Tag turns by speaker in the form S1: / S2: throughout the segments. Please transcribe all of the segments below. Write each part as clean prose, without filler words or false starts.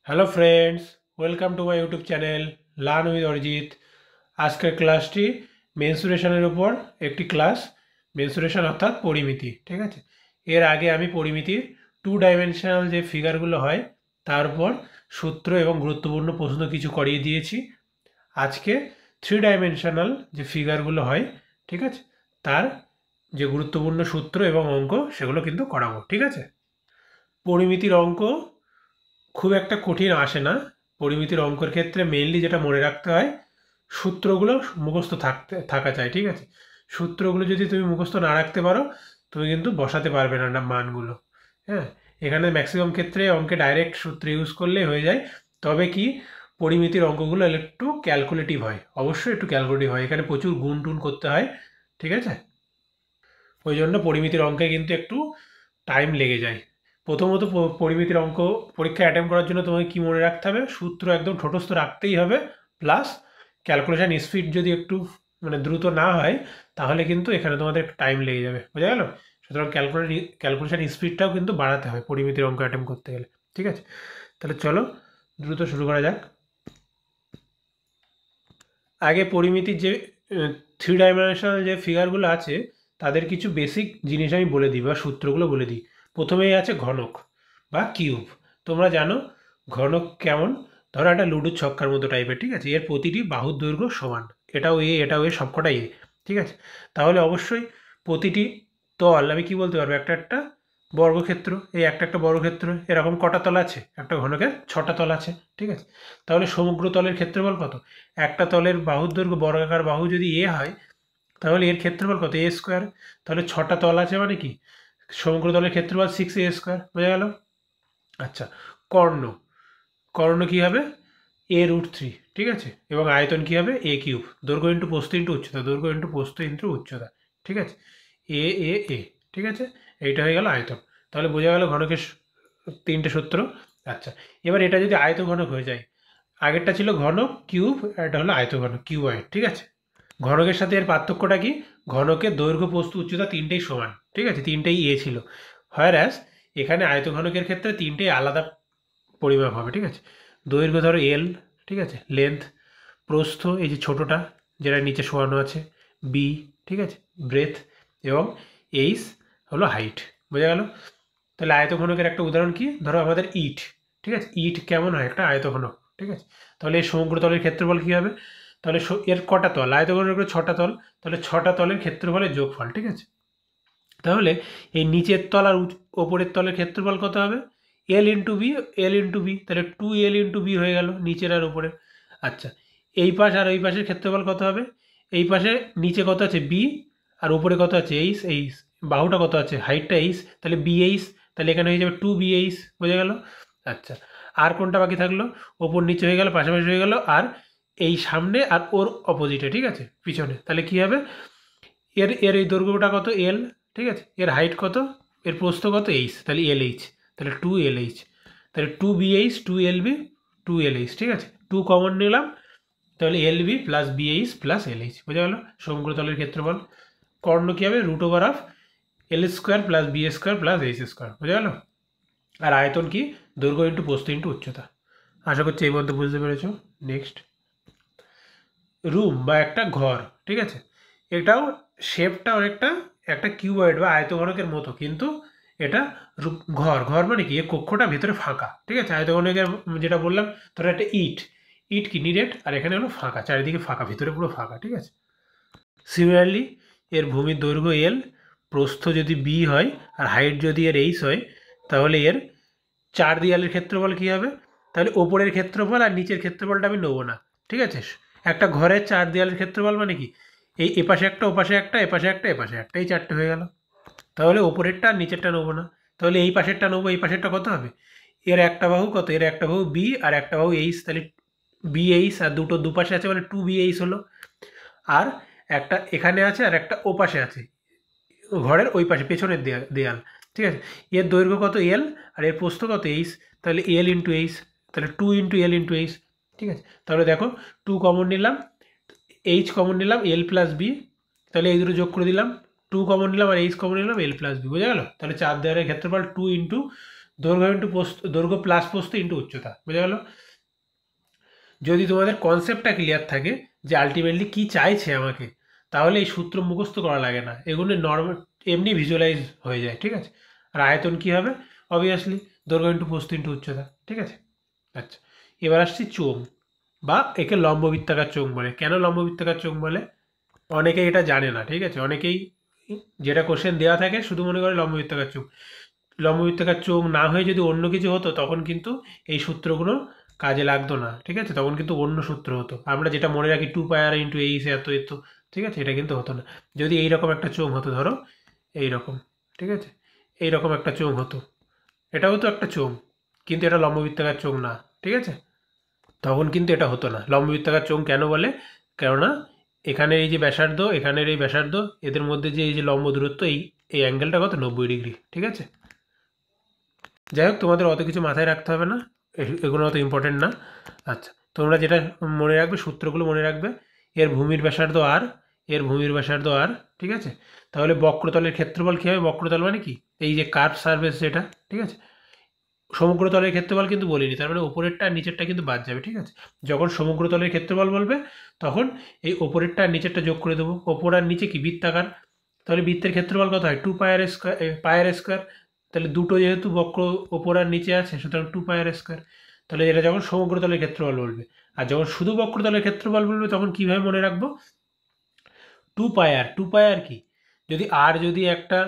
S1: Hello friends, welcome to my YouTube channel learn with Arijit. আজকের ক্লাসটি মেনসুরেশনের উপর একটি ক্লাস। মেনসুরেশন অর্থাৎ পরিমিতি, ঠিক আছে। এর আগে আমি পরিমিতির টু ডাইমেনশনাল যে ফিগারগুলো হয় তার উপর সূত্র এবং গুরুত্বপূর্ণ প্রশ্ন কিছু করিয়ে দিয়েছি। আজকে থ্রি ডাইমেনশনাল যে ফিগারগুলো হয়, ঠিক আছে, তার যে গুরুত্বপূর্ণ সূত্র এবং অঙ্ক সেগুলো কিন্তু করাবো, ঠিক আছে। পরিমিতির অঙ্ক খুব একটা কঠিন আসে না। পরিমিতির অঙ্কের ক্ষেত্রে মেইনলি যেটা মনে রাখতে হয়, সূত্রগুলো মুখস্থ থাকা চাই, ঠিক আছে। সূত্রগুলো যদি তুমি মুখস্থ না রাখতে পারো, তুমি কিন্তু বসাতে পারবে না মানগুলো। হ্যাঁ, এখানে ম্যাক্সিমাম ক্ষেত্রে অঙ্কে ডাইরেক্ট সূত্র ইউজ করলেই হয়ে যায়। তবে কি, পরিমিতির অঙ্কগুলো একটু ক্যালকুলেটিভ হয়, অবশ্যই একটু ক্যালকুলেটিভ হয়, এখানে প্রচুর গুণ টুন করতে হয়, ঠিক আছে। ওই জন্য পরিমিতির অঙ্কে কিন্তু একটু টাইম লেগে যায়। প্রথমত পরিমিতির অঙ্ক পরীক্ষা অ্যাটেম্প করার জন্য তোমাকে কী মনে রাখতে হবে, সূত্র একদম ঠোঁটস্থ রাখতেই হবে, প্লাস ক্যালকুলেশন স্পিড যদি একটু মানে দ্রুত না হয় তাহলে কিন্তু এখানে তোমাদের টাইম লেগে যাবে, বোঝা গেল। সুতরাং ক্যালকুলেশন স্পিডটাও কিন্তু বাড়াতে হয় পরিমিতির অঙ্ক অ্যাটেম্প করতে গেলে, ঠিক আছে। তাহলে চলো দ্রুত শুরু করা যাক। আগে পরিমিতির যে থ্রি ডাইমেনশনাল যে ফিগারগুলো আছে তাদের কিছু বেসিক জিনিস আমি বলে দিই বা সূত্রগুলো বলে দিই। প্রথমেই আছে ঘনক বা কিউব। তোমরা জানো ঘনক কেমন? ধরো একটা লুডোর ছক্কার মতো টাইপের, ঠিক আছে। এর প্রতিটি বাহুর দৈর্ঘ্য সমান, এটাও এ সবকটাই এ, ঠিক আছে। তাহলে অবশ্যই প্রতিটি তল আমি কি বলতে পারবো, একটা একটা বর্গক্ষেত্র। এই একটা একটা বর্গক্ষেত্র এরকম কটা তল আছে? একটা ঘনকের ছটা তল আছে, ঠিক আছে। তাহলে সমগ্র তলের ক্ষেত্রফল কত? একটা তলের বাহুর দৈর্ঘ্য, বর্গাকার বাহু যদি এ হয়, তাহলে এর ক্ষেত্রফল কত? এ স্কোয়ার। তাহলে ছটা তল আছে মানে কি, সমগ্র তলের ক্ষেত্রফল 6a², বোঝা গেল। আচ্ছা, কর্ণ। কর্ণ কি হবে? a√3, ঠিক আছে। এবং আয়তন কি হবে? a³ দৈর্ঘ্য ইন্টু প্রস্থ ইন্টু উচ্চতা, দৈর্ঘ্য ইন্টু প্রস্থ ইন্টু উচ্চতা, ঠিক আছে। এ, ঠিক আছে। এইটা হয়ে গেল আয়তন। তাহলে বোঝা গেল ঘনকের তিনটে সূত্র। আচ্ছা, এবার এটা যদি আয়তঘনক হয়ে যায়, আগেরটা ছিল ঘনক কিউব, এটা হলো আয়তঘনক কিউবয়েড, ঠিক আছে। ঘনকের সাথে এর পার্থক্যটা কি? ঘনকের দৈর্ঘ্য প্রস্থ উচ্চতা তিনটেই সমান, ঠিক আছে, তিনটেই এ ছিল। হোয়ারাস এখানে আয়তঘনকের ক্ষেত্রে তিনটেই আলাদা পরিমাপ হবে, ঠিক আছে। দৈর্ঘ্য ধরো এল, ঠিক আছে, লেন্থ, প্রস্থ এই যে ছোটোটা যেটা নিচে শোয়ানো আছে, বি, ঠিক আছে, ব্রেথ, এবং এইচ হলো হাইট, বোঝা গেল। তাহলে আয়তঘনকের একটা উদাহরণ কি, ধরো আমাদের ইট, ঠিক আছে। ইট কেমন হয়? একটা আয়তঘনক, ঠিক আছে। তাহলে এই সমগ্র তলের ক্ষেত্রফল কী হবে? তাহলে এর কটা তল? আয়তঘনকের ছটা তল, তাহলে ছটা তলের ক্ষেত্রফলের যোগফল, ঠিক আছে। তাহলে এই নিচের তল আর ওপরের তলের ক্ষেত্রফল কত হবে? L into B, L into B, তাহলে 2l ইন্টু বি হয়ে গেল নিচের আর উপরে। আচ্ছা, এই পাশ আর ওই পাশের ক্ষেত্রফল কত হবে? এই পাশে নিচে কত আছে? বি, আর উপরে কত আছে? এইচ, বাহুটা কত আছে? হাইটটা এইচ, তাহলে বিএইচ, তাহলে এখানে হয়ে যাবে 2BH, বোঝা গেল। আচ্ছা, আর কোনটা বাকি থাকলো? ওপর নিচে হয়ে গেল, পাশাপাশি হয়ে গেল, আর এই সামনে আর ওর অপোজিটে, ঠিক আছে, পিছনে। তাহলে কি হবে? এর এর এই দৈর্ঘ্যটা কত? এল, ঠিক আছে। এর হাইট কত? এর প্রস্থ কত? এইচ, তাহলে LH, তাহলে 2LH, তাহলে 2BH 2LB 2LH, ঠিক আছে। 2 কমন নিলাম, তাহলে LB plus BH plus LH, বোঝা গেল সমগ্র তলের ক্ষেত্রফল। কর্ণ কী হবে? √Of L² plus B² plus H², বোঝা গেল। আর আয়তন কি? দৈর্ঘ্য ইন্টু প্রস্থ ইন্টু উচ্চতা। আশা করছি এই মধ্যে বুঝতে পেরেছ। নেক্সট, রুম বা একটা ঘর, ঠিক আছে। এটাও শেপটা অনেকটা একটা কিউবয়েড বা আয়তঘনকের মতো, কিন্তু এটা ঘর। ঘর মানে কি? এই কক্ষটা ভেতরে ফাঁকা, ঠিক আছে। আয়তঘনকের যেটা বললাম, ধরো একটা ইট, ইট কি নিরেট, আর এখানে হলো ফাঁকা, চারিদিকে ফাঁকা, ভিতরে পুরো ফাঁকা, ঠিক আছে। সিমিলারলি এর ভূমির দৈর্ঘ্য এল, প্রস্থ যদি বি হয়, আর হাইট যদি এর এইচ হয়, তাহলে এর চার দেয়ালের ক্ষেত্রফল কী হবে? তাহলে ওপরের ক্ষেত্রফল আর নিচের ক্ষেত্রফলটা আমি নেবো না, ঠিক আছে। একটা ঘরের চার দেয়ালের ক্ষেত্রফল মানে কি? এই এপাশে একটা, ওপাশে একটা, এপাশে একটা, এপাশে একটা, এই চারটে হয়ে গেল। তাহলে ওপরেরটা আর নিচেরটা নেবো না, তাহলে এই পাশেরটা নেবো। এই পাশেরটা কত হবে? এর একটা বাহু কত? এর একটা বাহু বি আর একটা বাহু এইচ, তাহলে BH, আর দুপাশে আছে মানে 2BH হলো। আর একটা এখানে আছে আর একটা ওপাশে আছে, ঘরের ওই পাশে পেছনের দেয়াল, ঠিক আছে। এর দৈর্ঘ্য কত? এল, আর এর প্রস্থ কত? এইচ, তাহলে এল ইন্টু এইচ, তাহলে 2 ইন্টু এল ইন্টু এইচ, ঠিক আছে। তাহলে দেখো 2 কমন নিলাম, এইচ কমন নিলাম, এল প্লাস বি, তাহলে এই দুটো যোগ করে দিলাম, 2 কমন নিলাম আর এইচ কমন নিলাম, এল প্লাস বি, বোঝা গেল। তাহলে চার দেয়ালের ক্ষেত্রফল 2 ইন্টু দৈর্ঘ্য প্লাস প্রস্থ ইন্টু উচ্চতা, বোঝা গেল? যদি তোমাদের কনসেপ্টটা ক্লিয়ার থাকে যে আলটিমেটলি কি চাইছে আমাকে, তাহলে এই সূত্র মুখস্থ করা লাগে না, এগুলো নর্মাল এমনি ভিজুয়ালাইজ হয়ে যায়, ঠিক আছে? আর আয়তন কি হবে? অবভিয়াসলি দৈর্ঘ্য ইন্টু প্রস্থ ইন্টু উচ্চতা, ঠিক আছে? আচ্ছা, এবার আসছি চোঙ, বা একে লম্ববৃত্তাকার চোঙ বলে। কেন লম্ববৃত্তাকার চোঙ বলে? অনেকেই এটা জানে না, ঠিক আছে? অনেকেই যেটা কোশ্চেন দেওয়া থাকে শুধু মনে করে লম্ববৃত্তাকার চোঙ। লম্ববৃত্তাকার চোঙ না হয়ে যদি অন্য কিছু হতো, তখন কিন্তু এই সূত্রগুলো কাজে লাগতো না, ঠিক আছে? তখন কিন্তু অন্য সূত্র হতো। আমরা যেটা মনে রাখি 2πr ইন্টু এইচ এত এত, ঠিক আছে? এটা কিন্তু হতো না। যদি এইরকম একটা চোঙ হতো, ধরো এইরকম, ঠিক আছে? এইরকম একটা চোঙ হতো, এটাও তো একটা চোঙ, কিন্তু এটা লম্ববৃত্তাকার চোঙ না, ঠিক আছে? তখন কিন্তু এটা হতো না। লম্ববৃত্তাকার চোঙ কেন বলে? কেননা এখানের এই যে ব্যাসার্ধ, এখানের এই ব্যাসার্ধ, এদের মধ্যে যে এই যে লম্ব দূরত্ব, এই অ্যাঙ্গেলটা কত? 90 ডিগ্রি, ঠিক আছে? যাই হোক, তোমাদের অত কিছু মাথায় রাখতে হবে না, এগুলো অত ইম্পর্টেন্ট না। আচ্ছা, তোমরা যেটা মনে রাখবে, সূত্রগুলো মনে রাখবে। এর ভূমির ব্যাসার্ধ আর, এর ভূমির ব্যাসার্ধ আর, ঠিক আছে? তাহলে বক্রতলের ক্ষেত্রফল কী হবে? বক্রতল মানে কি? এই যে কার্ভ সারফেস যেটা, ঠিক আছে? সমগ্রতলের ক্ষেত্রফল কিন্তু বলিনি, তার মানে ওপরেরটা আর নিচেরটা কিন্তু বাদ যাবে, ঠিক আছে? যখন সমগ্রতলের ক্ষেত্রফল বলবে, তখন এই ওপরেরটা আর নিচেরটা যোগ করে দেবো। ওপর আর নিচে কি বৃত্তাকার, তাহলে বৃত্তের ক্ষেত্রফল কত হয়? 2πr², পায়ের স্কোয়ার। তাহলে দুটো যেহেতু বক্র ওপর আর নিচে আছে, সুতরাং 2πr²। তাহলে এটা যখন সমগ্রতলের ক্ষেত্রফল বলবে। আর যখন শুধু বক্রতলের ক্ষেত্রফল বলবে, তখন কীভাবে মনে রাখবো? 2πr, 2πr কি? যদি একটা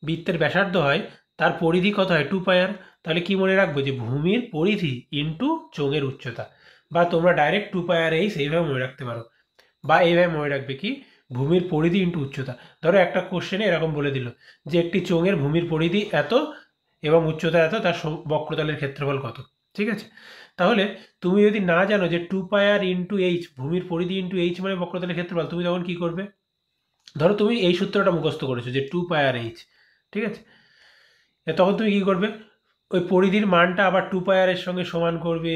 S1: বৃত্তের ব্যাসার্ধ হয়, তার পরিধি কত হয়? 2πr। তাহলে কি মনে রাখবো? যে ভূমির পরিধি ইন্টু চোঙের উচ্চতা। বা তোমরা ডাইরেক্ট 2πr এইভাবে মনে রাখতে পারো। বা এইভাবে মনে রাখবে কি? ভূমির পরিধি ইন্টু উচ্চতা। ধরো একটা কোশ্চেনে এরকম বলে দিল যে একটি চোঙের ভূমির পরিধি এত এবং উচ্চতা এত, তার বক্রতলের ক্ষেত্রফল কত, ঠিক আছে? তাহলে তুমি যদি না জানো যে 2πr ইন্টু এইচ, ভূমির পরিধি ইন্টু এইচ মানে বক্রতলের ক্ষেত্রফল, তুমি তখন কি করবে? ধরো তুমি এই সূত্রটা মুখস্থ করেছো যে 2πr/h, ঠিক আছে? তখন তুমি কি করবে? ওই পরিধির মানটা আবার 2πr এর সঙ্গে সমান করবে।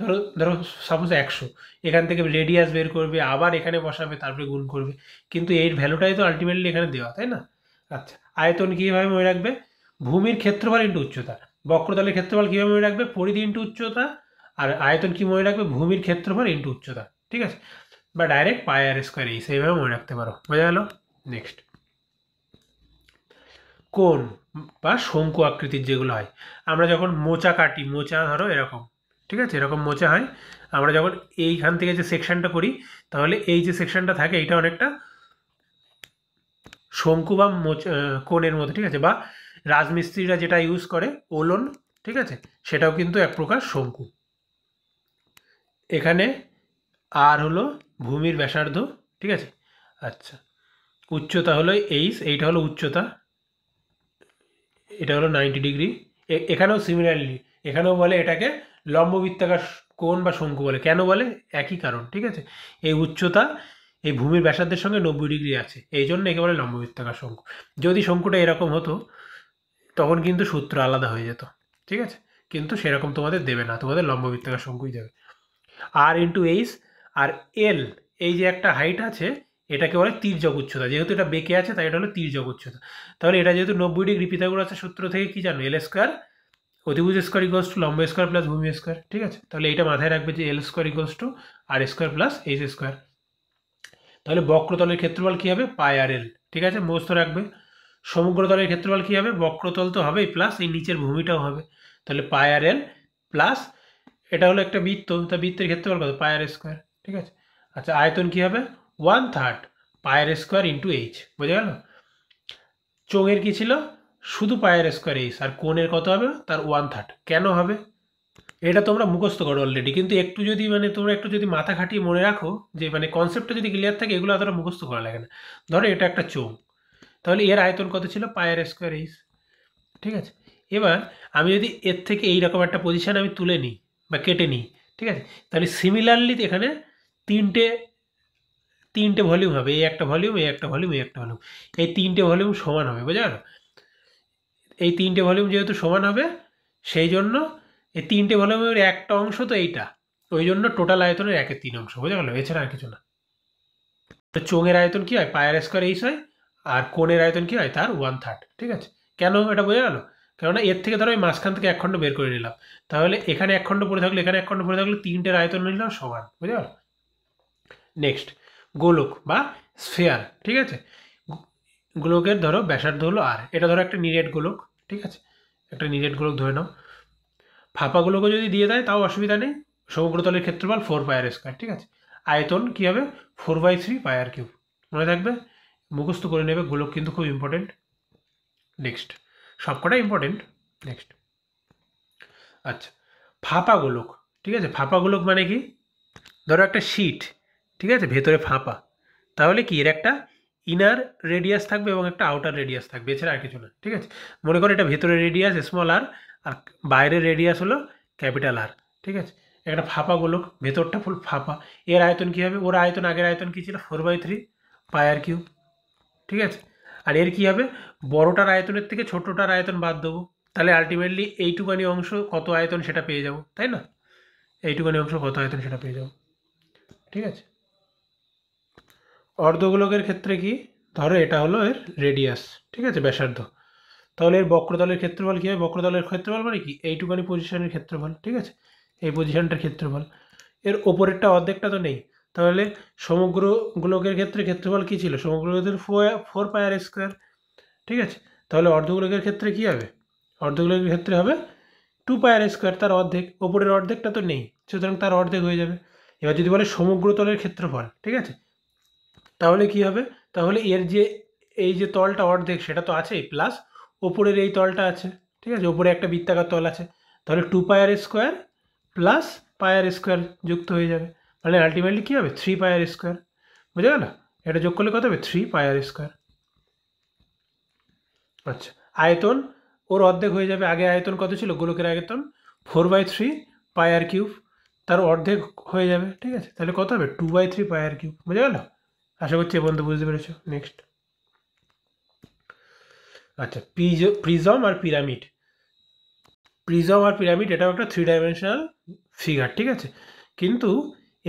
S1: ধরো ধরো সাপোজ 100, এখান থেকে রেডিয়াস বের করবে, আবার এখানে বসাবে, তারপরে গুণ করবে। কিন্তু এর ভ্যালুটাই তো আলটিমেটলি এখানে দেওয়া, তাই না? আচ্ছা, আয়তন কীভাবে মনে রাখবে? ভূমির ক্ষেত্রফল ইন্টু উচ্চতা। বক্রতলের ক্ষেত্রফল কীভাবে মনে রাখবে? পরিধি ইন্টু উচ্চতা। আর আয়তন কি মনে রাখবে? ভূমির ক্ষেত্রফল ইন্টু উচ্চতা, ঠিক আছে? বা ডাইরেক্ট πr² এইভাবে মনে রাখতে পারো, বোঝা গেল? নেক্সট, কোণ বা শঙ্কু আকৃতির যেগুলো হয়, আমরা যখন মোচা কাটি, মোচা ধরো এরকম, ঠিক আছে? এরকম মোচা হয়। আমরা যখন এইখান থেকে যে সেকশনটা করি, তাহলে এই যে সেকশনটা থাকে, এইটা অনেকটা শঙ্কু বা কোণের মতো, ঠিক আছে? বা রাজমিস্ত্রিরা যেটা ইউজ করে ওলন, ঠিক আছে? সেটাও কিন্তু এক প্রকার শঙ্কু। এখানে আর হলো ভূমির ব্যাসার্ধ, ঠিক আছে? আচ্ছা, উচ্চতা হলো এইটা হলো উচ্চতা, এটা হলো 90 ডিগ্রি। এখানেও সিমিলারলি, এখানেও বলে এটাকে লম্ববৃত্তাকার কোণ বা শঙ্কু বলে। কেন বলে? একই কারণ, ঠিক আছে? এই উচ্চতা এই ভূমির ব্যাসার্ধের সঙ্গে 90 ডিগ্রি আছে, এই জন্য একে বলে লম্ববৃত্তাকার শঙ্কু। যদি শঙ্কুটা এরকম হতো, তখন কিন্তু সূত্র আলাদা হয়ে যেত, ঠিক আছে? কিন্তু সেরকম তোমাদের দেবে না, তোমাদের লম্ববৃত্তাকার শঙ্কুই দেবে। আর ইন্টু এইচ আর এল, এই যে একটা হাইট আছে, এটাকে বলে তির্যক উচ্চতা। যেহেতু এটা বেঁকে আছে, তাই এটা হলো তির্যক উচ্চতা। তাহলে এটা যেহেতু 90 ডিগ্রি, পিথাগোরাসের সূত্র থেকে কি জানো? এল² অতিভুজ স্কোয়ার ইকুয়ালস টু লম্ব স্কোয়ার প্লাস ভূমি স্কোয়ার, ঠিক আছে? তাহলে এটা মাথায় রাখবে যে L² equals to R² plus H²। তাহলে বক্রতলের ক্ষেত্রফল কী হবে? πr/l, ঠিক আছে? মুখস্থ রাখবে। সমগ্রতলের ক্ষেত্রফল কী হবে? বক্রতল তো হবেই, প্লাস এই নিচের ভূমিটাও হবে। তাহলে πr/l প্লাস, এটা হলো একটা বৃত্ত, তা বৃত্তের ক্ষেত্রফল কত? πr², ঠিক আছে? আচ্ছা, আয়তন কী হবে? 1/3 πr² ইন্টু এইচ, বোঝা গেল? চোঙের কী ছিল? শুধু πr²h, আর কোণের কত হবে? তার 1/3। কেন হবে? এটা তোমরা মুখস্থ করো অলরেডি, কিন্তু একটু যদি তোমরা একটু যদি মাথা খাটিয়ে মনে রাখো, যে কনসেপ্টটা যদি ক্লিয়ার থাকে, এগুলো অতটা মুখস্থ করা লাগে না। ধরো এটা একটা চোঙ, তাহলে এর আয়তন কত ছিল? πr²h, ঠিক আছে? এবার আমি যদি এর থেকে এইরকম একটা পজিশন আমি তুলে নিই বা কেটে নিই, ঠিক আছে? তাহলে সিমিলারলি এখানে তিনটে ভলিউম হবে, এই একটা ভলিউম, এই একটা ভলিউম, এই একটা ভলিউম। এই তিনটে ভলিউম সমান হবে, বোঝা গেল? এই তিনটে ভলিউম যেহেতু সমান হবে, সেই জন্য এই তিনটে ভলিউমের একটা অংশ তো এইটা, ওই জন্য টোটাল আয়তনের 1/3 বোঝা গেল? এছাড়া আর কিছু না। তো চোঙের আয়তন কী হয়? πr² হয়। আর কোণের আয়তন কী হয়? তার 1/3, ঠিক আছে? কেন এটা বোঝা গেল? কেননা এর থেকে ধরো এই মাঝখান থেকে এক খণ্ড বের করে নিলাম, তাহলে এখানে এক খণ্ড পড়ে থাকলে এখানে এক খণ্ড পড়ে থাকলে তিনটের আয়তন নিলাম সমান, বুঝতে পারো। নেক্সট গোলক বা স্ফেয়ার, ঠিক আছে। গোলকের ধরো ব্যাসার্ধ হলো আর, এটা ধরো একটা নিরেট গোলক, ঠিক আছে, একটা নিরেট গোলক ধরে নাও। ফাঁপা গোলকও যদি দিয়ে দেয় তাও অসুবিধা নেই, সমগ্রতলের ক্ষেত্রফল 4πr², ঠিক আছে। আয়তন কী হবে 4/3πr³ মনে থাকবে, মুখস্থ করে নেবে, গোলক কিন্তু খুব ইম্পর্টেন্ট। নেক্সট সবকটা ইম্পর্টেন্ট। নেক্সট আচ্ছা ফাঁপা গোলক, ঠিক আছে। ফাঁপা গোলক মানে কি, ধরো একটা শীট, ঠিক আছে, ভেতরে ফাঁপা, তাহলে কি এর একটা ইনার রেডিয়াস থাকবে এবং একটা আউটার রেডিয়াস থাকবে, এছাড়া আর কিছু না, ঠিক আছে। মনে করো এটা ভেতরের রেডিয়াস স্মল আর, আর বাইরের রেডিয়াস হলো ক্যাপিটাল আর, ঠিক আছে। একটা ফাঁপা গোলক, ভেতরটা ফুল ফাঁপা, এর আয়তন কী হবে, ওর আয়তন আগের আয়তন কী ছিল 4/3πr³, ঠিক আছে। আর এর কী হবে, বড়টার আয়তনের থেকে ছোটোটার আয়তন বাদ দেবো, তাহলে আলটিমেটলি এইটুকানি অংশ কত আয়তন সেটা পেয়ে যাবো, তাই না, এইটুকানি অংশ কত আয়তন সেটা পেয়ে যাবো, ঠিক আছে। অর্ধগোলকের ক্ষেত্রে কি, ধরো এটা হলো এর রেডিয়াস, ঠিক আছে, ব্যাসার্ধ, তাহলে এর বক্রতলের ক্ষেত্রফল কী হবে, বক্রতলের ক্ষেত্রফল মানে কি এইটুকানি পজিশনের ক্ষেত্রফল, ঠিক আছে, এই পজিশনটার ক্ষেত্রফল। এর ওপরেরটা অর্ধেকটা তো নেই, তাহলে সমগ্র গোলকের ক্ষেত্রে ক্ষেত্রফল কী ছিল, সমগ্র গোলকের 4πr², ঠিক আছে। তাহলে অর্ধগোলকের ক্ষেত্রে কী হবে, অর্ধগোলকের ক্ষেত্রে হবে 2πr², তার অর্ধেক, ওপরের অর্ধেকটা তো নেই, সুতরাং তার অর্ধেক হয়ে যাবে। এবার যদি বলে সমগ্রতলের ক্ষেত্রফল, ঠিক আছে, তাহলে কি হবে, তাহলে এর যে এই যে তলটা অর্ধেক সেটা তো আছেই, প্লাস ওপরের এই তলটা আছে, ঠিক আছে, ওপরে একটা বৃত্তাকার তল আছে, তাহলে 2πr² প্লাস πr² যুক্ত হয়ে যাবে, মানে আলটিমেটলি কী হবে 3πr², বুঝে গেল, এটা যোগ করলে কত হবে 3πr²। আচ্ছা আয়তন ওর অর্ধেক হয়ে যাবে, আগে আয়তন কত ছিল, গোলকের আয়তন 4/3πr³, তার অর্ধেক হয়ে যাবে, ঠিক আছে, তাহলে কত হবে 2/3πr³, বুঝে গেল। আশা করছি এ পর্যন্ত বুঝতে পেরেছো। নেক্সট আচ্ছা প্রিজম আর পিরামিড, প্রিজম আর পিরামিড এটাও একটা 3 ডাইমেনশনাল ফিগার, ঠিক আছে, কিন্তু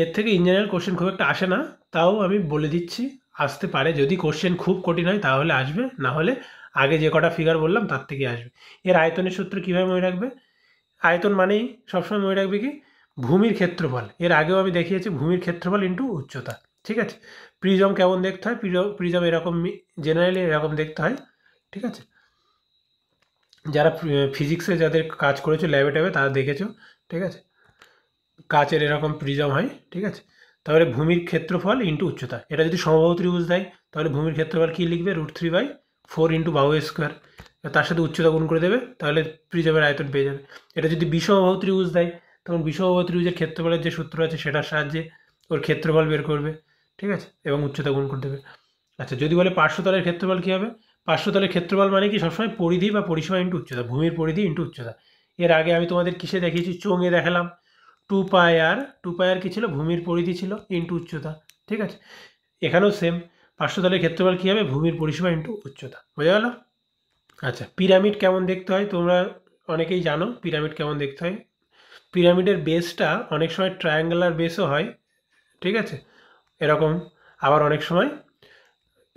S1: এর থেকে ইন জেনারেল কোশ্চেন খুব একটা আসে না, তাও আমি বলে দিচ্ছি আসতে পারে, যদি কোশ্চেন খুব কঠিন হয় তাহলে আসবে, না হলে আগে যে কটা ফিগার বললাম তার থেকে আসবে। এর আয়তনের সূত্র কীভাবে মনে রাখবে, আয়তন মানেই সবসময় মনে রাখবে কি ভূমির ক্ষেত্রফল, এর আগেও আমি দেখিয়েছি ভূমির ক্ষেত্রফল ইন্টু উচ্চতা, ঠিক আছে। প্রিজম কেমন দেখতে হয়, প্রিজম এরকম জেনারেলি এরকম দেখতে হয়, ঠিক আছে, যারা ফিজিক্সে যাদের কাজ করেছো ল্যাবে ট্যাবে তারা দেখেছো, ঠিক আছে, কাচের এরকম প্রিজম হয়, ঠিক আছে। তাহলে ভূমির ক্ষেত্রফল ইন্টু উচ্চতা, এটা যদি সমবাহু ত্রিভুজ দেয় তাহলে ভূমির ক্ষেত্রফল কী লিখবে, √3/4 ইন্টু বাহুর স্কোয়ার, তার সাথে উচ্চতা গুণ করে দেবে, তাহলে প্রিজমের আয়তন পেয়ে যাবে। এটা যদি বিষমবাহু ত্রিভুজ দেয় তখন বিষমবাহু ত্রিভুজের ক্ষেত্রফলের যে সূত্র আছে সেটার সাহায্যে ওর ক্ষেত্রফল বের করবে, ঠিক আছে, এবং উচ্চতা গুণ করে দেবে। আচ্ছা যদি বলে পার্শ্বতলের ক্ষেত্রফল কী হবে, পার্শ্বতলের ক্ষেত্রফল মানে কি সবসময় পরিধি বা পরিসীমা ইন্টু উচ্চতা, ভূমির পরিধি ইন্টু উচ্চতা। এর আগে আমি তোমাদের কিসে দেখিয়েছি, চোঙে দেখালাম, 2πr কী ছিল, ভূমির পরিধি ছিল ইন্টু উচ্চতা, ঠিক আছে। এখানেও সেম, পার্শ্বতলের ক্ষেত্রফল কী হবে, ভূমির পরিসীমা ইন্টু উচ্চতা, বোঝা গেল। আচ্ছা পিরামিড কেমন দেখতে হয়, তোমরা অনেকেই জানো পিরামিড কেমন দেখতে হয়। পিরামিডের বেসটা অনেক সময় ট্রায়াঙ্গুলার বেসও হয়, ঠিক আছে, এরকম, আবার অনেক সময়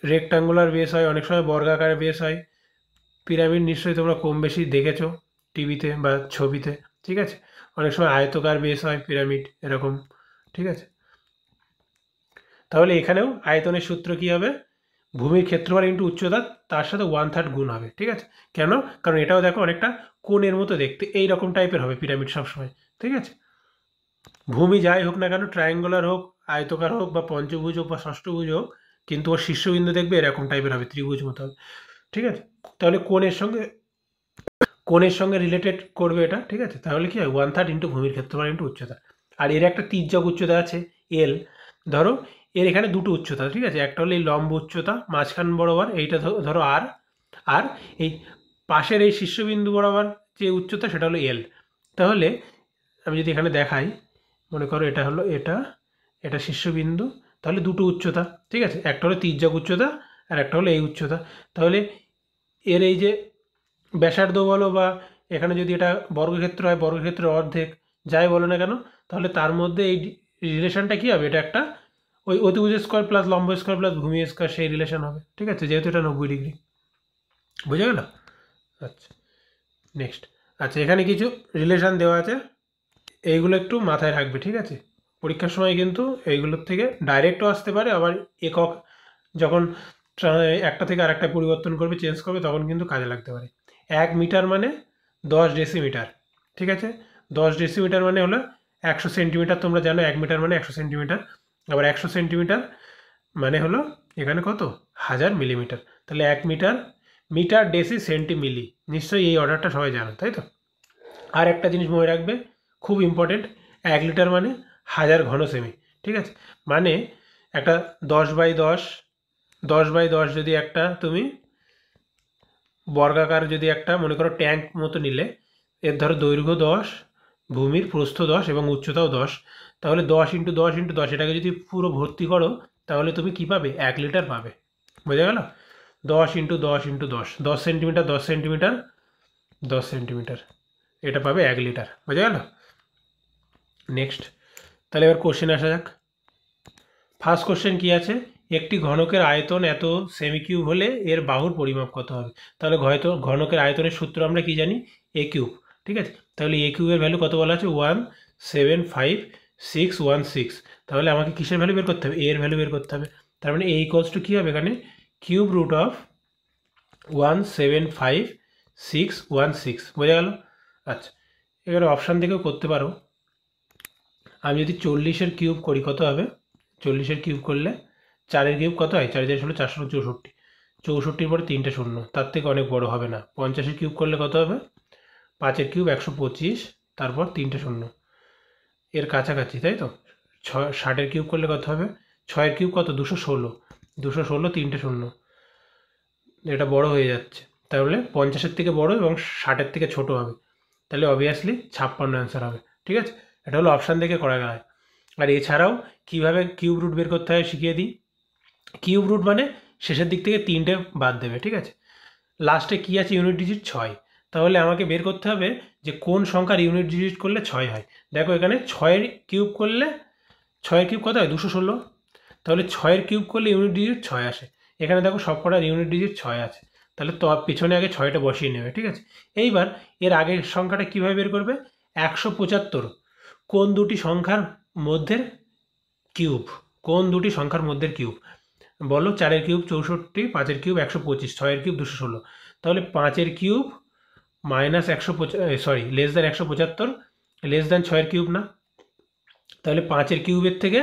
S1: রেক্টাঙ্গুলার বেস হয়, অনেক সময় বর্গাকারের বেস হয়। পিরামিড নিশ্চয়ই তোমরা কম বেশি দেখেছো টিভিতে বা ছবিতে, ঠিক আছে, অনেক সময় আয়তকার বেস হয় পিরামিড এরকম, ঠিক আছে। তাহলে এখানেও আয়তনের সূত্র কী হবে, ভূমির ক্ষেত্রফল ইন্টু উচ্চতা, তার সাথে 1/3 গুণ হবে, ঠিক আছে। কেন, কারণ এটাও দেখো অনেকটা কোণের মতো দেখতে, এই রকম টাইপের হবে পিরামিড সবসময়, ঠিক আছে। ভূমি যাই হোক না কেন, ট্রায়াঙ্গুলার হোক, আয়তকার হোক, বা পঞ্চভুজ হোক বা ষষ্ঠভুজ হোক, কিন্তু ওর শীর্ষবিন্দু দেখবে এরকম টাইপের হবে, ত্রিভুজ মতো হবে, ঠিক আছে। তাহলে কোণের সঙ্গে রিলেটেড করবে এটা, ঠিক আছে। তাহলে কি হয় 1/3 ইন্টু ভূমির ক্ষেত্রফল ইন্টু উচ্চতা। আর এর একটা তির্যক উচ্চতা আছে এল, ধরো এর এখানে দুটো উচ্চতা, ঠিক আছে, একটা হলো এই লম্ব উচ্চতা মাঝখান বরাবর, এইটা ধরো আর, আর এই পাশের এই শীর্ষবিন্দু বরাবর যে উচ্চতা সেটা হলো এল। তাহলে আমি যদি এখানে দেখাই, মনে করো এটা হলো এটা শীর্ষবিন্দু, তাহলে দুটো উচ্চতা, ঠিক আছে, একটা হলো তির্যক উচ্চতা আর একটা হলো এই উচ্চতা। তাহলে এর এই যে ব্যাসার্ধ বলো, বা এখানে যদি এটা বর্গক্ষেত্র হয় বর্গক্ষেত্রের অর্ধেক, যাই বলো না কেন, তাহলে তার মধ্যে এই রিলেশনটা কী হবে, এটা একটা ওই অতিভুজ স্কোয়ার প্লাস লম্ব স্কোয়ার প্লাস ভূমি স্কোয়ার সেই রিলেশন হবে, ঠিক আছে, যেহেতু এটা 90 ডিগ্রি, বুঝে গেল। আচ্ছা নেক্সট, আচ্ছা এখানে কিছু রিলেশান দেওয়া আছে, এইগুলো একটু মাথায় রাখবে, ঠিক আছে? পরীক্ষার সময় কিন্তু এইগুলোর থেকে ডাইরেক্টও আসতে পারে, আবার একক যখন একটা থেকে আরেকটা পরিবর্তন করবে, চেঞ্জ করবে, তখন কিন্তু কাজে লাগতে পারে। 1 মিটার মানে 10 ডেসিমিটার, ঠিক আছে? 10 ডেসিমিটার মানে হলো 100 সেন্টিমিটার, তোমরা জানো 1 মিটার মানে 100 সেন্টিমিটার, আবার 100 সেন্টিমিটার মানে হলো এখানে কত, 1000 মিলিমিটার। তাহলে 1 মিটার, মিটার, ডেসি, সেন্টি, মিলি, নিশ্চয়ই এই অর্ডারটা সবাই জানো, তাই তো? আর একটা জিনিস মনে রাখবে, খুব ইম্পর্টেন্ট, 1 লিটার মানে 1000 ঘন সেমি, ঠিক আছে? মানে একটা 10 বাই 10, 10 বাই 10 যদি একটা তুমি বর্গাকার যদি একটা মনে করো ট্যাঙ্ক মতো নিলে, এর ধরো দৈর্ঘ্য 10, ভূমির প্রস্থ 10 এবং উচ্চতাও 10, তাহলে 10 × 10 × 10 এটাকে যদি পুরো ভর্তি করো, তাহলে তুমি কি পাবে, 1 লিটার পাবে। বোঝা গেল? 10 × 10 × 10, 10 সেন্টিমিটার, 10 সেন্টিমিটার, 10 সেন্টিমিটার, এটা পাবে 1 লিটার। বোঝা গেল? নেক্সট, তাহলে এবার কোশ্চেন আসা যাক। ফার্স্ট কোশ্চেন কি আছে, একটি ঘনকের আয়তন এত সেমি কিউব হলে এর বাহুর পরিমাপ কত হবে? তাহলে হয়তো ঘনকের আয়তনের সূত্র আমরা কি জানি, এ কিউব, ঠিক আছে? তাহলে এ কিউবের ভ্যালু কত বলা আছে, 175,616। তাহলে আমাকে কিসের ভ্যালু বের করতে হবে, এর ভ্যালু বের করতে হবে। তার মানে এ ইকোয়ালস টু কী হবে এখানে, কিউব রুট অফ 175,616। বোঝা গেল? আচ্ছা, এবারে অপশান থেকেও করতে পারো। আমি যদি 40-এর কিউব করি কত হবে, 40-এর কিউব করলে 4-এর কিউব কত হয়, 4 4 হলো 464, 64-র পরে 3টে শূন্য, তার থেকে অনেক বড় হবে না। 50-এর কিউব করলে কত হবে, 5-এর কিউব 125, তারপর 3টে শূন্য, এর কাছাকাছি, তাই তো? 60-এর কিউব করলে কত হবে, 6-এর কিউব কত, 216, 216, 3টে শূন্য, এটা বড় হয়ে যাচ্ছে। তাহলে 50-এর থেকে বড় এবং 60-এর থেকে ছোট হবে, তাহলে অবভিয়াসলি 56 অ্যান্সার হবে, ঠিক আছে? এটা হলো অপশান থেকে করা যায়। আর এছাড়াও কীভাবে কিউব রুট বের করতে হয় শিখিয়ে দিই। কিউব রুট মানে শেষের দিক থেকে 3টে বাদ দেবে, ঠিক আছে? লাস্টে কী আছে, ইউনিট ডিজিট 6, তাহলে আমাকে বের করতে হবে যে কোন সংখ্যার ইউনিট ডিজিট করলে 6 হয়। দেখো এখানে 6-এর কিউব করলে, 6-এর কিউব কত হয়, 216, তাহলে 6-এর কিউব করলে ইউনিট ডিজিট 6 আসে। এখানে দেখো সব কটার ইউনিট ডিজিট 6 আছে, তাহলে তো পিছনে আগে 6টা বসিয়ে নেবে, ঠিক আছে? এইবার এর আগের সংখ্যাটা কীভাবে বের করবে, 175 কোন দুটি সংখ্যার মধ্যের কিউব, কোন দুটি সংখ্যার মধ্যের কিউব বলো, 4-এর কিউব 64, 5-এর কিউব 125, 6-এর কিউব 216, তাহলে 5-এর cube minus 175, less than 175, less than 6-এর কিউব না, তাহলে 5-এর কিউবের থেকে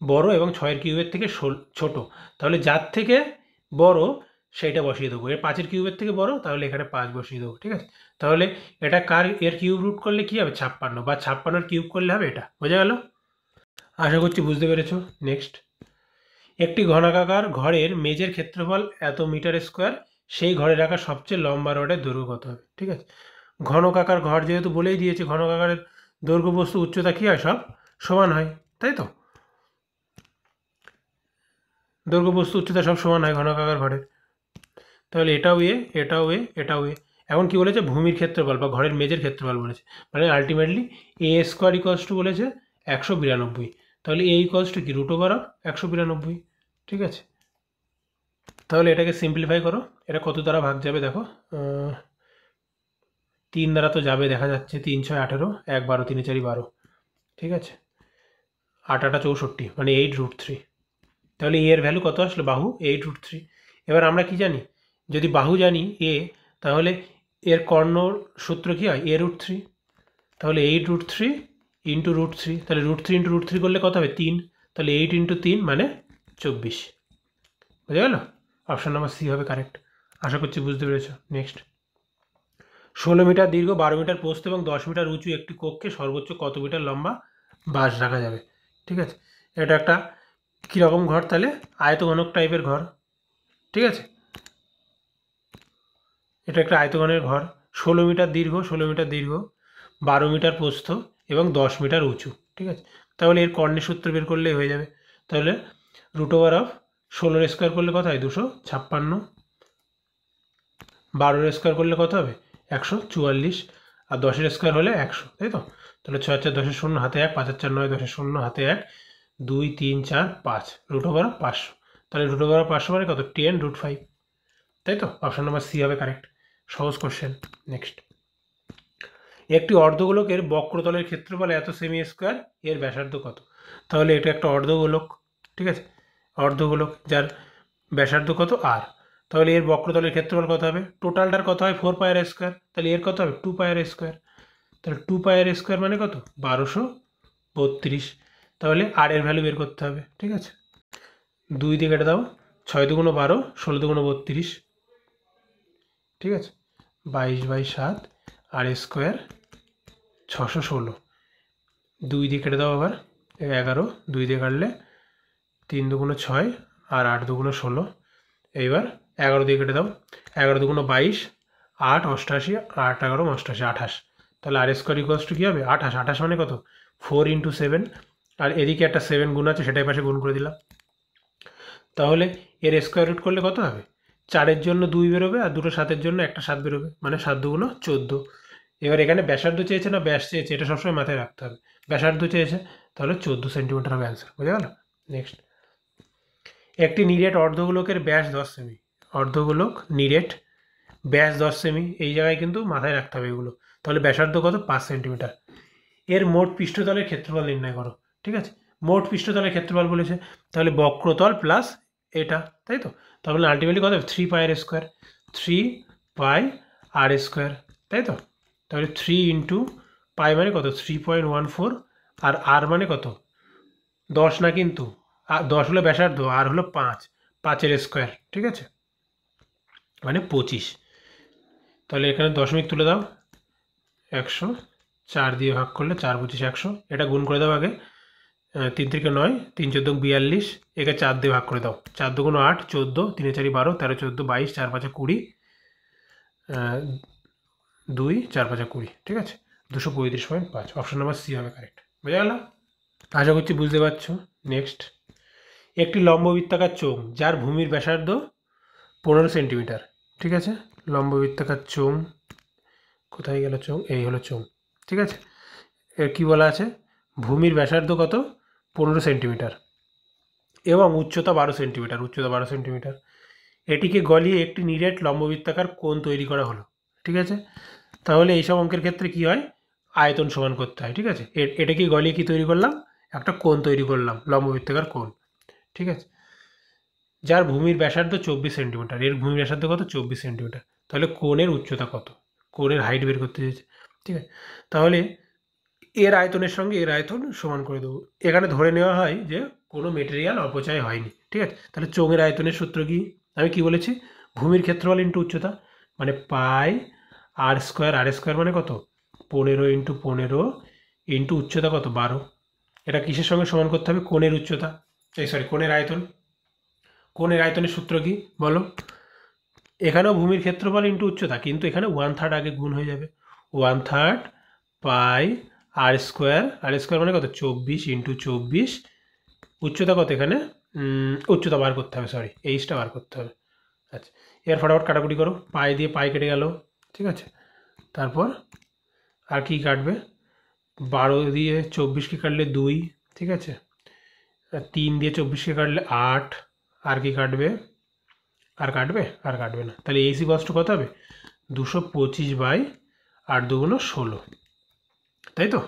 S1: বড় এবং 6-এর কিউবের থেকে ছোট, তাহলে যার থেকে বড় সেইটা বসিয়ে দেবো। এর 5-এর কিউবের থেকে বড়, তাহলে এখানে 5 বসিয়ে দেবো, ঠিক আছে? তাহলে এটা কার, এর কিউব রুট করলে কী হবে, 56, বা 56-এর কিউব করলে হবে এটা। বোঝা গেল? আশা করছি বুঝতে পেরেছো। নেক্সট, একটি ঘনাকার ঘরের মেঝের ক্ষেত্রফল এত মিটার স্কোয়ার, সেই ঘরে রাখা সবচেয়ে লম্বা রডের দৈর্ঘ্য কত হবে, ঠিক আছে? ঘনকাকার ঘর যেহেতু বলেই দিয়েছে, ঘনকাকারের দৈর্ঘ্য বস্তু উচ্চতা কী হয়, সব সমান হয়, তাই তো? দৈর্ঘ্য বস্তু উচ্চতা সব সমান হয় ঘনকাকার ঘরের, তাহলে এটাও এ, এটাও এ, এটাও এ। এখন কি বলেছে, ভূমির ক্ষেত্রফল বা ঘরের মেঝের ক্ষেত্রফল বলেছে, মানে ultimately A square equals to বলেছে 192, তাহলে এ ইকোয়ালস টু কি, রুট ওভার অফ 192, ঠিক আছে? তাহলে এটাকে সিম্পলিফাই করো, এটা কত দ্বারা ভাগ যাবে দেখো, 3 দ্বারা তো যাবে, দেখা যাচ্ছে 3 6 18, 1 12, 3 4 12, ঠিক আছে? 8 8 64, মানে 8√3। তাহলে এর ভ্যালু কত আসলো, বাহু 8√3। এবার আমরা কি জানি, যদি বাহু জানি এ, তাহলে এর কর্ণ সূত্র কী হয়, a√3, তাহলে 8√3 ইন্টু √3, তাহলে √3 ইন্টু √3 করলে কত হবে, 3, তাহলে 8 ইন্টু 3 মানে 24। বুঝা গেল? অপশান নাম্বার সি হবে কারেক্ট। আশা করছি বুঝতে পেরেছ। নেক্সট, 16 মিটার দীর্ঘ, 12 মিটার প্রস্থ এবং 10 মিটার উঁচু একটি কক্ষে সর্বোচ্চ কত মিটার লম্বা বাঁশ রাখা যাবে, ঠিক আছে? এটা একটা কীরকম ঘর, তাহলে আয়তঘনক টাইপের ঘর, ঠিক আছে? এটা একটা আয়তঘনের ঘর, 16 মিটার দীর্ঘ, 16 মিটার দীর্ঘ, 12 মিটার প্রস্থ এবং 10 মিটার উঁচু, ঠিক আছে? তাহলে এর কর্ণের সূত্র বের করলেই হয়ে যাবে। তাহলে রুট ওভার অফ 16 স্কোয়ার করলে কত হয়, 256, 12 স্কোয়ার করলে কত হবে, 144, আর 10 স্কোয়ার হলে 100, তাই তো? তাহলে 6 4 10 শূন্য, হাতে 1, 5 4 9, 10 শূন্য, হাতে 1, 2 3 4 5, রুট ওভার অফ 500, তাহলে রুট ওভার অফ 500 মানে কত, 10√5, তাই তো? অপশান নাম্বার সি হবে কারেক্ট। সহজ কোশ্চেন। নেক্সট, একটি অর্ধগোলকের বক্রতলের ক্ষেত্রফল এত সেমি স্কোয়ার, এর ব্যাসার্ধ কত? তাহলে এটা একটা অর্ধগোলক, ঠিক আছে, অর্ধগোলক যার ব্যাসার্ধ কত আর, তাহলে এর বক্রতলের ক্ষেত্রফল কত হবে? টোটালটার কত হয় 4πr², তাহলে এর কত হবে 2πr², তাহলে 2πr² মানে কত? 1232। তাহলে আর এর ভ্যালু বের করতে হবে, ঠিক আছে। 2 দিয়ে কেটে দাও, 6 দুগুণ 12, 16 দুগুণ 32, ঠিক আছে, 22/7 r², 616। 2 দিয়ে কেটে দাও আবার, 11, 2 দিয়ে কাটলে 3 দুগুণ 6 আর 8 দুগুণ 16। এইবার 11 দিয়ে কেটে দাও, 11 দুগুণ 22, 8 88, 8 11 88, 28। তাহলে r² কী হবে? 28। 28 মানে কত? 4 × 7, আর এদিকে একটা 7 গুণ আছে, সেটাই পাশে গুণ করে দিলাম। তাহলে এর স্কোয়ার রুট করলে কত হবে? 4-এর জন্য 2 বেরোবে, আর দুটো 7-এর জন্য একটা 7 বেরোবে, মানে 7 দুগুণ 14। এবার এখানে ব্যাসার্ধ চেয়েছে না ব্যাস চেয়েছে, এটা সবসময় মাথায় রাখতে হবে। ব্যাসার্ধ চেয়েছে, তাহলে 14 সেন্টিমিটার হবে অ্যান্সার, বুঝা গেল? নেক্সট, একটি নিরেট অর্ধগোলকের ব্যাস 10 সেমি। অর্ধগোলক নিরেট, ব্যাস 10 সেমি, এই জায়গায় কিন্তু মাথায় রাখতে হবে এগুলো। তাহলে ব্যাসার্ধ কত? 5 সেন্টিমিটার। এর মোট পৃষ্ঠতলের ক্ষেত্রফল নির্ণয় করো, ঠিক আছে। মোট পৃষ্ঠতলের ক্ষেত্রফল বলেছে, তাহলে বক্রতল প্লাস এটা, তাই তো। তাহলে আলটিমেটলি কত হবে? 3πr², 3πr², তাই তো। তাহলে 3 × পাই মানে কত? 3.14, আর আর মানে কত? 10 না কিন্তু, 10 হলো ব্যাসার্ধ, আর হলো 5, 5-এর স্কোয়ার, ঠিক আছে, মানে 25। তাহলে এখানে দশমিক তুলে দাও, 100, 4 দিয়ে ভাগ করলে 4 25 100, এটা গুণ করে দাও আগে, 3 × 9, 3 × 14 42, একে 4 দিয়ে ভাগ করে দাও, 4 দুগুণ 8, 14, 3 × 4 12, 13 14 22, 4 5 20, 2 4 5 20, ঠিক আছে, 235.5। অপশন নাম্বার সি হবে কারেক্ট, বোঝা গেল? আশা করছি বুঝতে পারছো। নেক্সট, একটি লম্ববৃত্তাকার চোঙ যার ভূমির ব্যাসার্ধ 15 সেন্টিমিটার, ঠিক আছে। লম্ববৃত্তাকার চোঙ, কোথায় গেল চোঙ? এই হলো চোঙ, ঠিক আছে। এর কী বলা আছে? ভূমির ব্যাসার্ধ কত? 15 সেন্টিমিটার এবং উচ্চতা 12 সেন্টিমিটার, উচ্চতা 12 সেন্টিমিটার। এটিকে গলিয়ে একটি নিরেট লম্ববৃত্তাকার কোণ তৈরি করা হলো, ঠিক আছে। তাহলে এইসব অঙ্কের ক্ষেত্রে কি হয়? আয়তন সমান করতে হয়, ঠিক আছে। এটাকে গলিয়ে কি তৈরি করলাম? একটা কোণ তৈরি করলাম, লম্ববৃত্তাকার কোণ, ঠিক আছে। যার ভূমির ব্যাসার্ধ 24 সেন্টিমিটার, এর ভূমির ব্যাসার্ধ কত? 24 সেন্টিমিটার। তাহলে কোণের উচ্চতা কত? কোণের হাইট বের করতে চেয়েছে, ঠিক আছে। তাহলে এর আয়তনের সঙ্গে এর আয়তন সমান করে দেবো। এখানে ধরে নেওয়া হয় যে কোনো মেটেরিয়াল অপচয় হয়নি, ঠিক আছে। তাহলে চোঙের আয়তনের সূত্র কি? আমি কি বলেছি? ভূমির ক্ষেত্রফল ইন্টু উচ্চতা, মানে পাই r², r² মানে কত? 15 × 15 ইন্টু উচ্চতা কত? 12। এটা কিসের সঙ্গে সমান করতে হবে? কোণের উচ্চতা, কোণের আয়তন। কোণের আয়তনের সূত্র কি বলো? এখানেও ভূমির ক্ষেত্রফল ইন্টু উচ্চতা, কিন্তু এখানে 1/3 আগে গুণ হয়ে যাবে, 1/3 পাই r² মানে কত? 24 × 24, উচ্চতা কত এখানে? উচ্চতা বার করতে হবে, সরি, এইচটা বার করতে হবে। আচ্ছা, এর ফটাফট কাটাকুটি করো, পাই দিয়ে পাই কেটে গেল, ঠিক আছে। তারপর আর কি কাটবে? 12 দিয়ে 24কে কাটলে 2, ঠিক আছে, 3 দিয়ে 24কে কাটলে 8, আর কি কাটবে? আর কাটবে? আর কাটবে না। তাহলে এইচ ইকুয়ালস টু কত হবে? 225/8 দুগুণ 16, তাই তো।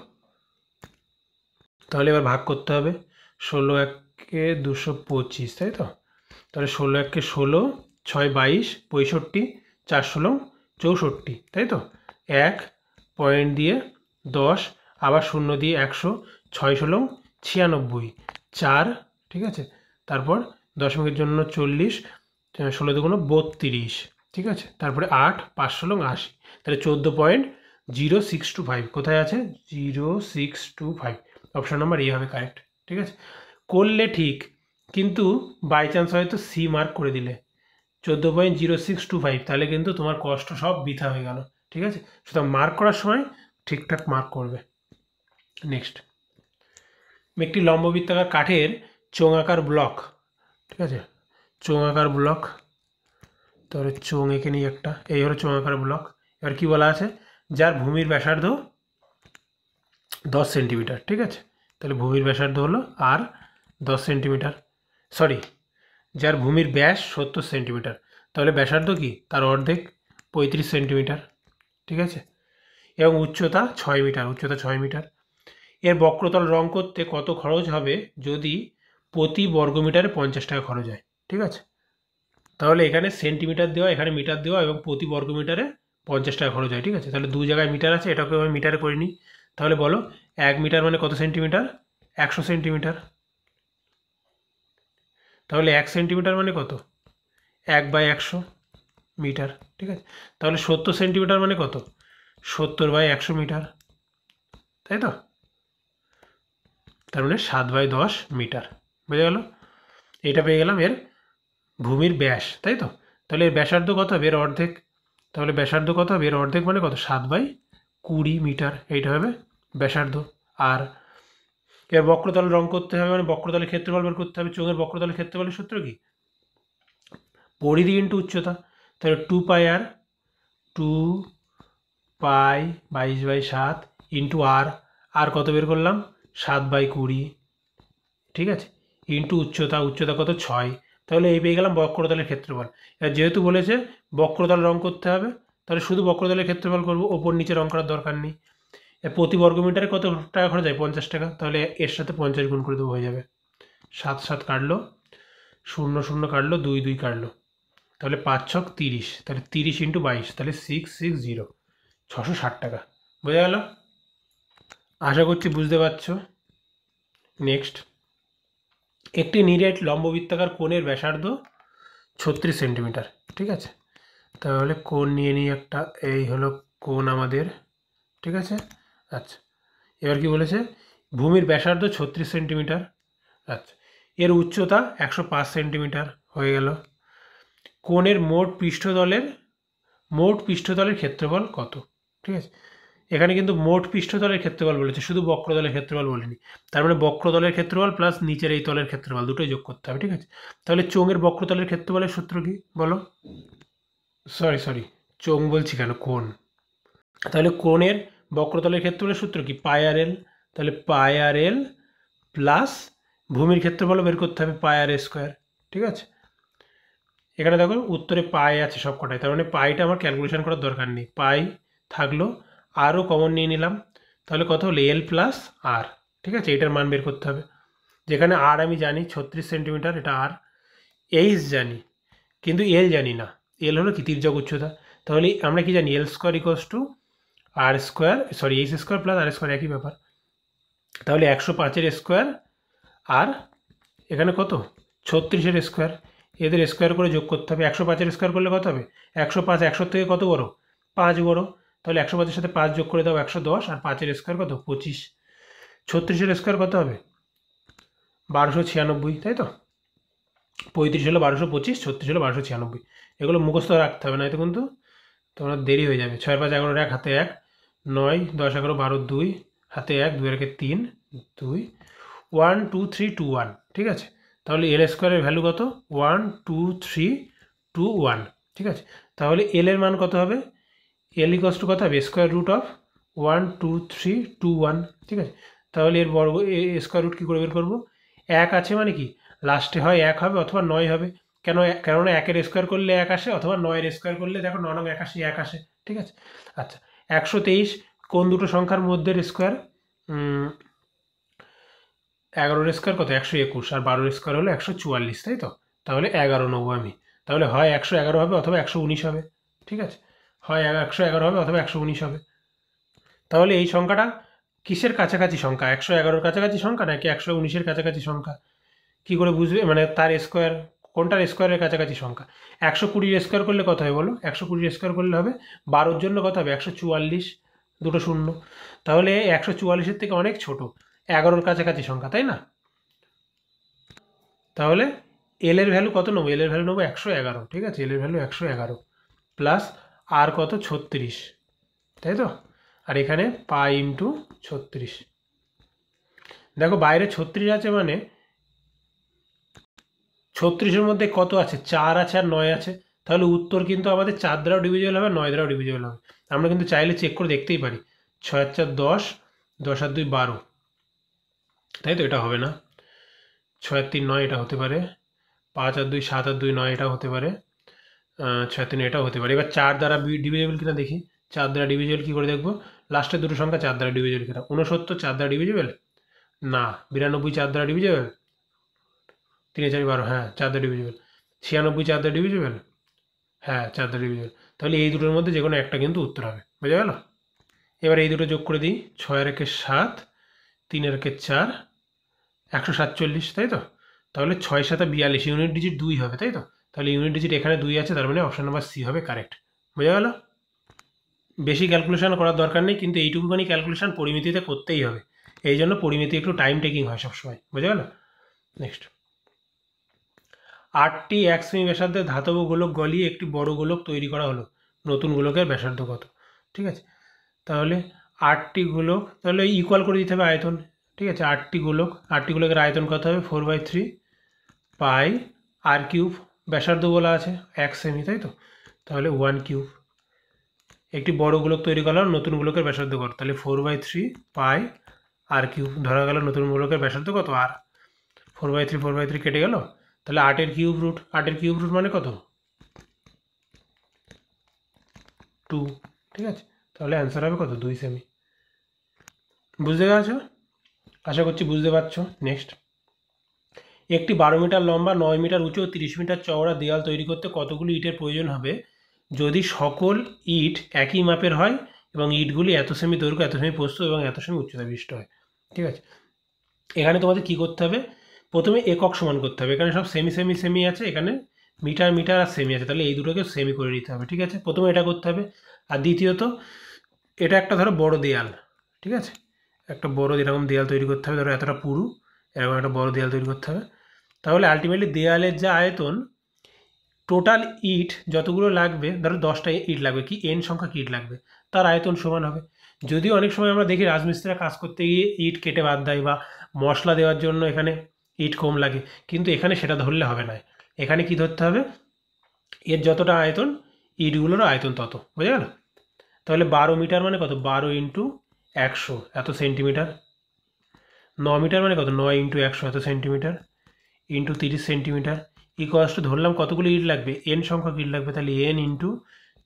S1: তাহলে এবার ভাগ করতে হবে, 16 1-এ 225, তাই তো। তাহলে 16 1-এ 16, 6 22, 65, 4 16 64, তাই তো। 1 পয়েন্ট দিয়ে 10, আবার 0 দিয়ে 100, 6 16 96, 4, ঠিক আছে। তারপর দশমিকের জন্য 40, 16 দুগুণ 32, ঠিক আছে। তারপরে 8 5 16 80, তাহলে 14.0625 কোথায় আছে? 0625, অপশন নাম্বার এ হবে কারেক্ট, ঠিক আছে। করলে ঠিক, কিন্তু বাই চান্স হয়তো সি মার্ক করে দিলে 14.0625, তাহলে কিন্তু তোমার কষ্ট সব বৃথা হয়ে গেল, ঠিক আছে। সুতরাং মার্ক করার সময় ঠিকঠাক মার্ক করবে। নেক্সট, একটি লম্ববৃত্তাকার কাঠের চোঙাকার ব্লক, ঠিক আছে, চোঙাকার ব্লক। তাহলে চোঙ এঁকে নিই একটা, এই হলো চোঙাকার ব্লক। এবার কি বলা আছে? যার ভূমির ব্যাসার্ধ 10 সেন্টিমিটার, ঠিক আছে। তাহলে ভূমির ব্যাসার্ধ হলো আর 10 সেন্টিমিটার, সরি, যার ভূমির ব্যাস 70 সেন্টিমিটার, তাহলে ব্যাসার্ধ কি? তার অর্ধেক, 35 সেন্টিমিটার, ঠিক আছে। এবং উচ্চতা 6 মিটার, উচ্চতা 6 মিটার। এর বক্রতল রং করতে কত খরচ হবে যদি প্রতি বর্গমিটারে 50 টাকা খরচ হয়? ঠিক আছে, তাহলে এখানে সেন্টিমিটার দেওয়া, এখানে মিটার দেওয়া এবং প্রতি বর্গমিটারে 50 টাকা খরচ হয়। ঠিক আছে, তাহলে দু জায়গায় মিটার আছে, এটাকে আমি মিটারে করে নিই। তাহলে বলো 1 মিটার মানে কত সেন্টিমিটার? 100 সেন্টিমিটার। তাহলে 1 সেন্টিমিটার মানে কত? 1/100 মিটার। ঠিক আছে, তাহলে 70 সেন্টিমিটার মানে কত? 70/100 মিটার, তাই তো? তার মানে 7/10 মিটার। বোঝা গেল? এটা পেয়ে গেলাম এর ভূমির ব্যাস, তাই তো? তাহলে এর ব্যাসার্ধ কত হবে? এর অর্ধেক। তাহলে ব্যাসার্ধ কত হবে? এর অর্ধেক মানে কত? 7/20 মিটার, এইটা হবে ব্যাসার্ধ। আর এর বক্রতল রং করতে হবে মানে বক্রতলের ক্ষেত্রফল বের করতে হবে। চোঙের বক্রতলের ক্ষেত্রফলের সূত্র কি? পরিধি ইন্টু উচ্চতা। তাহলে 2πr, 2π22/7 ইন্টু আর কত বের করলাম? 7/20। ঠিক আছে, ইন্টু উচ্চতা, উচ্চতা কত? 6। তাহলে এই পেয়ে গেলাম বক্রতলের ক্ষেত্রফল। এবার যেহেতু বলেছে বক্রতল রং করতে হবে, তাহলে শুধু বক্রতলের ক্ষেত্রফল করব, ওপর নিচে রং করার দরকার নেই। প্রতি বর্গমিটারে কত টাকা খরচ হয়? 50 টাকা। তাহলে এর সাথে 50 গুণ করে দেবো, হয়ে যাবে। 7 7 কাটলো, 0 0 কাটলো, 2 2 কাটলো, তাহলে 5 6 30। তাহলে 30 ইন্টু 22, তাহলে 660, 660 টাকা। বোঝা গেল? আশা করছি বুঝতে পারছো। নেক্সট, একটি নিরেট লম্ববৃত্তাকার কোণের ব্যাসার্ধ 36 সেন্টিমিটার। ঠিক আছে, তাহলে কোণ নিয়ে নিই একটা। এই হলো কোণ আমাদের। ঠিক আছে, আচ্ছা, এবার কি বলেছে? ভূমির ব্যাসার্ধ 36 সেন্টিমিটার। আচ্ছা, এর উচ্চতা 105 সেন্টিমিটার। হয়ে গেল। কোণের মোট পৃষ্ঠতলের ক্ষেত্রফল কত? ঠিক আছে, এখানে কিন্তু মোট পৃষ্ঠতলের ক্ষেত্রফল বলেছে, শুধু বক্রতলের ক্ষেত্রফল বলেনি। তার মানে বক্রতলের ক্ষেত্রফল প্লাস নিচের এই তলের ক্ষেত্রফল দুটোই যোগ করতে হবে। ঠিক আছে, তাহলে চোঙের বক্রতলের ক্ষেত্রফলের সূত্র কি বলো? সরি, চোঙ বলছি কেন, কোণ। তাহলে কোণের বক্রতলের ক্ষেত্রফলের সূত্র কি? πr/l। তাহলে πr/l প্লাস ভূমির ক্ষেত্রফল বের করতে হবে, πr²। ঠিক আছে, এখানে দেখো উত্তরে পাই আছে সব কটাই, তার মানে পাইটা আমার ক্যালকুলেশন করার দরকার নেই। পাই থাকলো, আরও কমন নিয়ে নিলাম, তাহলে কত হলো? এল প্লাস আর। ঠিক আছে, এটার মান বের করতে হবে। যেখানে আর আমি জানি 36 সেন্টিমিটার, এটা আর। এইচ জানি, কিন্তু এল জানি না। এল হলো কি? তির্যক উচ্চতা। তাহলে আমরা কি জানি? L square equals to R square, sorry H square plus R square, একই ব্যাপার। তাহলে 105-এর স্কোয়ার আর এখানে কত? 36-এর স্কোয়ার। এদের স্কোয়ার করে যোগ করতে হবে। 105-এর স্কোয়ার করলে কত হবে? 105, 100 থেকে কত বড়? 5 বড়। তাহলে 105-এর সাথে 5 যোগ করে দাও, 110। আর 5-এর স্কোয়ার কত? 25। 36-এর স্কোয়ার কত হবে? 1296, তাই তো? 35 হলো 1225, 36 হলো 1296। এগুলো মুখস্থ রাখতে হবে, না তো কিন্তু তোমার দেরি হয়ে যাবে। 6 5 11 1 হাতে 1, 9 10 11 12 2 হাতে 1, 2 1 3 2, 1 2 3 2 1। ঠিক আছে, তাহলে এল স্কোয়ারের ভ্যালু কত? 1 2 3 2 1। ঠিক আছে, তাহলে এল এর মান কত হবে? এল ইকস টু কত হবে? Square root of 1 2 3 2 1। ঠিক আছে, তাহলে এর বর্গ স্কোয়ার রুট কী করে বের করবো? 1 আছে মানে কি লাস্টে হয় 1 হবে অথবা 9 হবে। কেননা 1-এর স্কোয়ার করলে 1 আসে, অথবা 9-এর স্কোয়ার করলে দেখো 9 9 81 1 আসে। ঠিক আছে, আচ্ছা, 123 কোন দুটো সংখ্যার মধ্যের স্কোয়ার? 11-এর স্কোয়ার কত? 121। আর 12-এর স্কোয়ার হলো 144, তাই তো? তাহলে 11 নেবো আমি। তাহলে হয় 111 হবে অথবা 119 হবে। ঠিক আছে, হয় 111 হবে অথবা 119 হবে। তাহলে এই সংখ্যাটা কিসের কাছাকাছি সংখ্যা? 111-এর কাছাকাছি সংখ্যা নাকি 119-এর কাছাকাছি সংখ্যা? কী করে বুঝবে? মানে তার স্কোয়ার কোনটার স্কোয়ারের কাছাকাছি সংখ্যা? 120-এর স্কোয়ার করলে কত হয় বলো? 120-এর স্কোয়ার করলে হবে 12-র জন্য কত হবে? 144, দুটো শূন্য। তাহলে 144-এর থেকে অনেক ছোট, 11-র কাছাকাছি সংখ্যা, তাই না? তাহলে এল এর ভ্যালু কত নেবো? এল এর ভ্যালু নেবো 111। ঠিক আছে, এল এর ভ্যালু 111 প্লাস আর কত? 36, তাই তো? আর এখানে পাই ইন্টু 36। দেখো বাইরে 36 আছে মানে 36-এর মধ্যে কত আছে? 4 আছে আর 9 আছে। তাহলে উত্তর কিন্তু আমাদের 4 দ্বারাও ডিভিজিবল হবে, 9 দ্বারাও ডিভিজিবল হবে। আমরা কিন্তু চাইলে চেক করে দেখতেই পারি। 6 আর 4 10, 10 আর 2 12, তাই তো? এটা হবে না। 6 আর 3 9, এটা হতে পারে। 5 আর 2 7 আর 2 9, এটা হতে পারে। 6 আর 3 এটাও হতে পারে। এবার 4 দ্বারা ডিভিজিবল কিনা দেখি। 4 দ্বারা ডিভিজিবল কী করে দেখবো? লাস্টের দুটো সংখ্যা 4 দ্বারা ডিভিজিবল লিখে দাও। 69 4 দ্বারা ডিভিজিবল না, 92 4 দ্বারা ডিভিজিবল, 3 4 12, হ্যাঁ 4 দ্বারা ডিভিজিবল, 96 4 দ্বারা ডিভিজিবল, হ্যাঁ 4 দ্বারা ডিভিজিবল। তাহলে এই দুটোর মধ্যে যে কোনো একটা কিন্তু উত্তর হবে, বোঝা গেল? এবার এই দুটো যোগ করে দিই, 6 আর 1 7, 3 আর 1 4, 147, তাই তো? তাহলে 6 7 42, ইউনিট ডিজিট 2 হবে, তাই তো? তাহলে ইউনিট ডিজিট এখানে 2 আছে, তার মানে অপশন নাম্বার সি হবে কারেক্ট, বোঝা গেল? বেশি ক্যালকুলেশন করার দরকার নেই, কিন্তু এইটুকুখানি ক্যালকুলেশন পরিমিতিতে করতেই হবে, এই জন্য পরিমিতি একটু টাইম টেকিং হয় সবসময়, বোঝা গেল? নেক্সট, 8টি 1 সেমি ব্যাসার্ধের ধাতব গোলক গলিয়ে একটি বড় গোলক তৈরি করা হলো, নতুন গোলকের ব্যাসার্ধ কত? ঠিক আছে, তাহলে 8টি গোলক, তাহলে ইকুয়াল করে দিতে হবে আয়তন, ঠিক আছে? 8টি গোলকের আয়তন কত হবে? 4/3 পাই আর কিউব, ব্যাসার্ধ বলা আছে 1 সেমি, তাই তো? তাহলে 1 কিউব। একটি বড় গোলক তৈরি করা হলো, নতুন গোলকের ব্যাসার্ধ কত? তাহলে 4/3 পাই আর কিউব, ধরা গেল নতুন গোলকের ব্যাসার্ধ কত? আর 4/3 কেটে গেল, তাহলে 8-এর কিউব রুট, 8-এর কিউব রুট মানে কত? 2, ঠিক আছে? তাহলে অ্যান্সার হবে কত? 2 সেমি। বুঝতে পারছো? আশা করছি বুঝতে পারছো। নেক্সট, একটি 12 মিটার লম্বা, 9 মিটার উঁচু ও 30 মিটার চওড়া দেয়াল তৈরি করতে কতগুলি ইটের প্রয়োজন হবে যদি সকল ইট একই মাপের হয় এবং ইটগুলি এত সেমি দৈর্ঘ্য, এত সেমি প্রস্থ এবং এত সেমি উচ্চতা বিশিষ্ট হয়? ঠিক আছে, এখানে তোমাদের কি করতে হবে? প্রথমে একক সমান করতে হবে, এখানে সব সেমি সেমি সেমি আছে, এখানে মিটার মিটার আর সেমি আছে, তাহলে এই দুটোকে সেমি করে নিতে হবে, ঠিক আছে? প্রথমে এটা করতে হবে। আর দ্বিতীয়ত, এটা একটা ধরো বড় দেয়াল, ঠিক আছে? একটা বড় এরকম দেয়াল তৈরি করতে হবে, ধরো এতটা পুরু, এরকম একটা বড় দেয়াল তৈরি করতে হবে। তাহলে আলটিমেটলি দেয়ালের যা আয়তন, টোটাল ইট যতগুলো লাগবে, ধরো 10টা ইট লাগবে, কি এন সংখ্যক ইট লাগবে, তার আয়তন সমান হবে। যদিও অনেক সময় আমরা দেখি রাজমিস্ত্রিরা কাজ করতে গিয়ে ইট কেটে বাদ দেয়, বা মশলা দেওয়ার জন্য এখানে ইট কম লাগে, কিন্তু এখানে সেটা ধরলে হবে না। এখানে কি ধরতে হবে? এর যতটা আয়তন, ইটগুলোরও আয়তন তত, বোঝা গেল? তাহলে 12 মিটার মানে কত? 12 ইন্টু 100, এত সেন্টিমিটার। 9 মিটার মানে কত? 9 ইন্টু 100, এত centimetre, into 30 centimetre, equals to ধরলাম কতগুলো ইট লাগবে? এন সংখ্যক ইট লাগবে, তাহলে এন ইন্টু